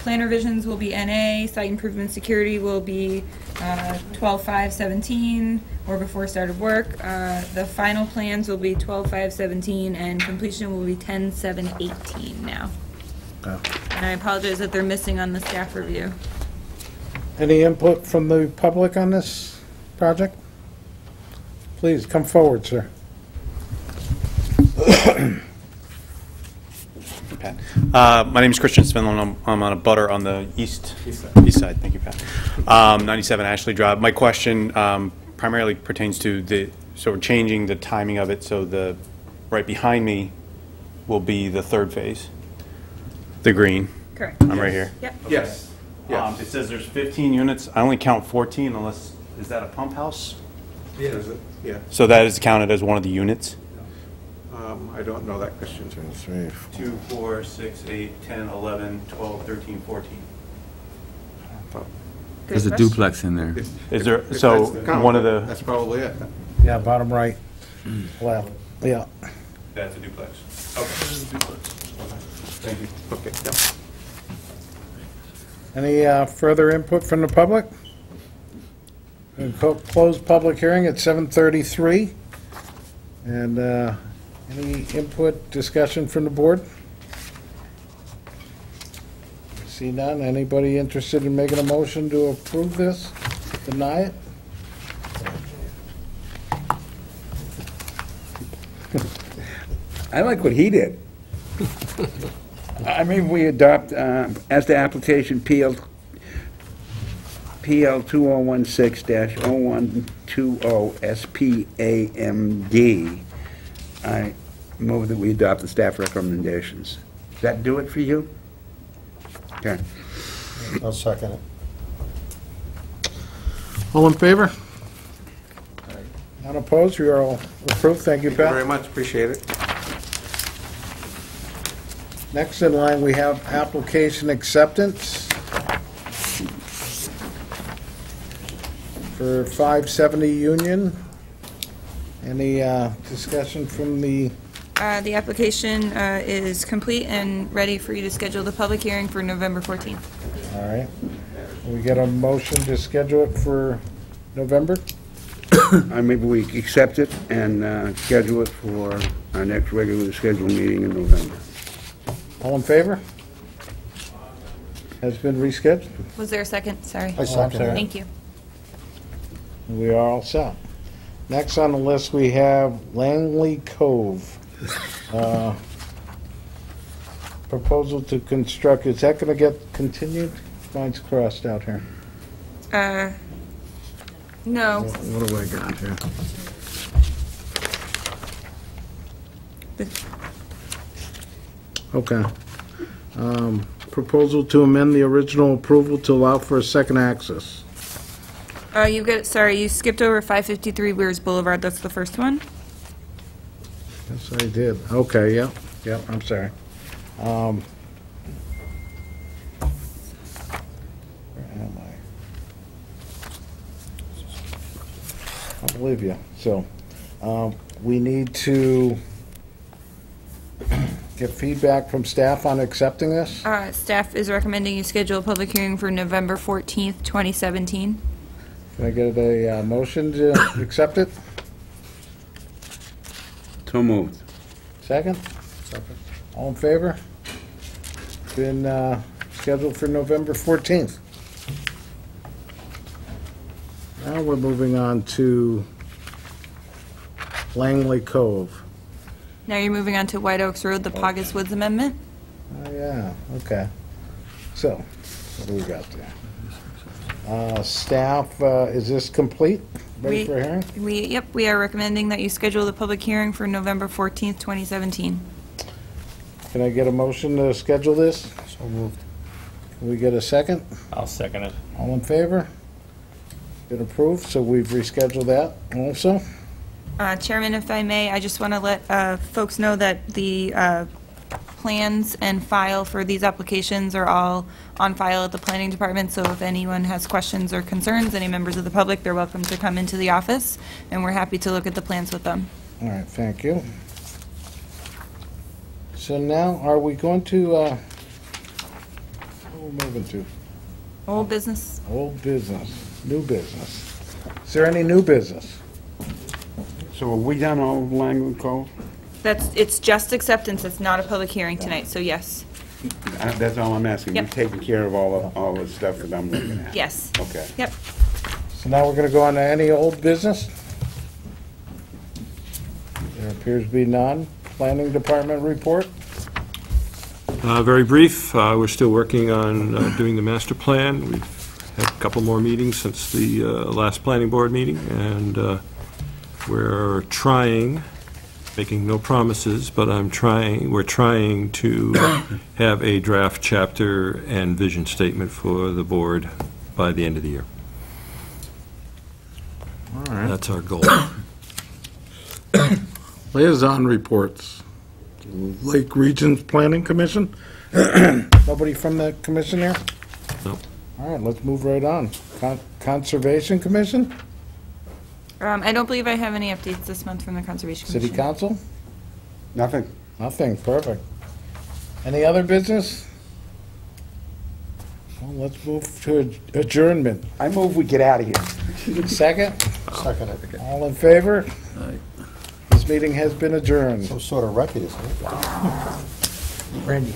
Speaker 4: Plan revisions will be NA, site improvement security will be 12/5/17 or before start of work. The final plans will be 12/5/17 and completion will be 10/7/18 now.
Speaker 1: Oh.
Speaker 4: And I apologize that they're missing on the staff review.
Speaker 1: Any input from the public on this project? Please, come forward, sir.
Speaker 16: Pat. My name is Christian Svinlin. I'm on a butter on the east side. Thank you, Pat. 97 Ashley Drive. My question primarily pertains to so we're changing the timing of it, so the right behind me will be the third phase, the green.
Speaker 4: Correct.
Speaker 16: I'm right here.
Speaker 4: Yep.
Speaker 15: Yes. Yes.
Speaker 16: It says there's 15 units. I only count 14 unless, is that a pump house?
Speaker 15: Yeah. Yeah.
Speaker 16: So that is counted as one of the units?
Speaker 15: I don't know that, Christian.
Speaker 16: 2, 4, 6, 8, 10, 11, 12, 13, 14.
Speaker 6: There's a duplex in there.
Speaker 16: Is there,
Speaker 15: If
Speaker 16: so
Speaker 15: that's the count,
Speaker 16: one of the...
Speaker 15: That's probably it.
Speaker 1: Yeah, bottom right. Left. Yeah.
Speaker 16: That's a duplex. Okay. Thank you.
Speaker 15: Okay, yeah.
Speaker 1: Any further input from the public? We'll close public hearing at 7:33. And any input, discussion from the board? See none. Anybody interested in making a motion to approve this? Deny it?
Speaker 2: I like what he did. I mean, we adopt, as the application PL 2016-0120 SPAMD, I move that we adopt the staff recommendations. Does that do it for you? Okay.
Speaker 8: I'll second it.
Speaker 1: All in favor? Not opposed? You are all approved. Thank you,
Speaker 15: Thank you
Speaker 1: Pat.
Speaker 15: very much, appreciate it.
Speaker 1: Next in line, we have application acceptance for 570 Union. Any discussion from the,
Speaker 4: The application is complete and ready for you to schedule the public hearing for November 14th.
Speaker 1: all right. We get a motion to schedule it for November?
Speaker 2: Maybe we accept it and schedule it for our next regularly scheduled meeting in November.
Speaker 1: All in favor? Has been rescheduled?
Speaker 4: Was there a second? Sorry.
Speaker 8: I second it.
Speaker 4: Thank you.
Speaker 1: We are all set. Next on the list, we have Langley Cove. Proposal to construct, is that going to get continued? Mine's crossed out here.
Speaker 4: No.
Speaker 1: What do I got here? Okay. Proposal to amend the original approval to allow for a second access.
Speaker 4: Sorry, you skipped over 553 Weirs Boulevard. That's the first one.
Speaker 1: Yes, I did. Okay, yep, I'm sorry. Where am I? I believe you. So, we need to get feedback from staff on accepting this.
Speaker 4: Staff is recommending you schedule a public hearing for November 14th, 2017.
Speaker 1: Can I get a motion to accept it?
Speaker 2: So moved.
Speaker 1: Second? Second. All in favor? Been scheduled for November 14th. Now we're moving on to Langley Cove.
Speaker 4: Now you're moving on to White Oaks Road, the Pogus Woods Amendment.
Speaker 1: Oh, yeah, okay. So, what do we got there? Staff, is this complete? Ready for a hearing?
Speaker 4: We are recommending that you schedule the public hearing for November 14th, 2017.
Speaker 1: Can I get a motion to schedule this?
Speaker 12: So moved.
Speaker 1: Can we get a second?
Speaker 11: I'll second it.
Speaker 1: All in favor? Been approved, so we've rescheduled that also.
Speaker 4: Chairman, if I may, I just want to let folks know that the plans and file for these applications are all on file at the planning department, so if anyone has questions or concerns, any members of the public, they're welcome to come into the office, and we're happy to look at the plans with them.
Speaker 1: All right, thank you. So now, are we going to, what are we moving to?
Speaker 4: Old business?
Speaker 1: Old business, new business. Is there any new business?
Speaker 2: So are we done all Langland Cove?
Speaker 4: It's just acceptance, it's not a public hearing tonight, so yes.
Speaker 2: That's all I'm asking.
Speaker 4: Yep.
Speaker 2: You've taken care of all the stuff that I'm looking at?
Speaker 4: Yes.
Speaker 2: Okay.
Speaker 4: Yep.
Speaker 1: So now we're going to go on to any old business? There appears to be none. Planning Department report?
Speaker 14: Very brief, we're still working on doing the master plan. We've had a couple more meetings since the last planning board meeting, and we're trying, making no promises, but we're trying to have a draft chapter and vision statement for the board by the end of the year.
Speaker 1: All right.
Speaker 14: That's our goal.
Speaker 1: Liaison reports. Lake Regions Planning Commission? Nobody from the commission here?
Speaker 14: No.
Speaker 1: All right, let's move right on. Conservation Commission?
Speaker 4: I don't believe I have any updates this month from the Conservation Commission.
Speaker 1: City Council?
Speaker 2: Nothing.
Speaker 1: Nothing, perfect. Any other business? Well, let's move to adjournment.
Speaker 2: I move we get out of here.
Speaker 1: Second?
Speaker 8: Second, I think.
Speaker 1: All in favor? This meeting has been adjourned.
Speaker 8: Some sort of record, isn't it?
Speaker 10: Randy.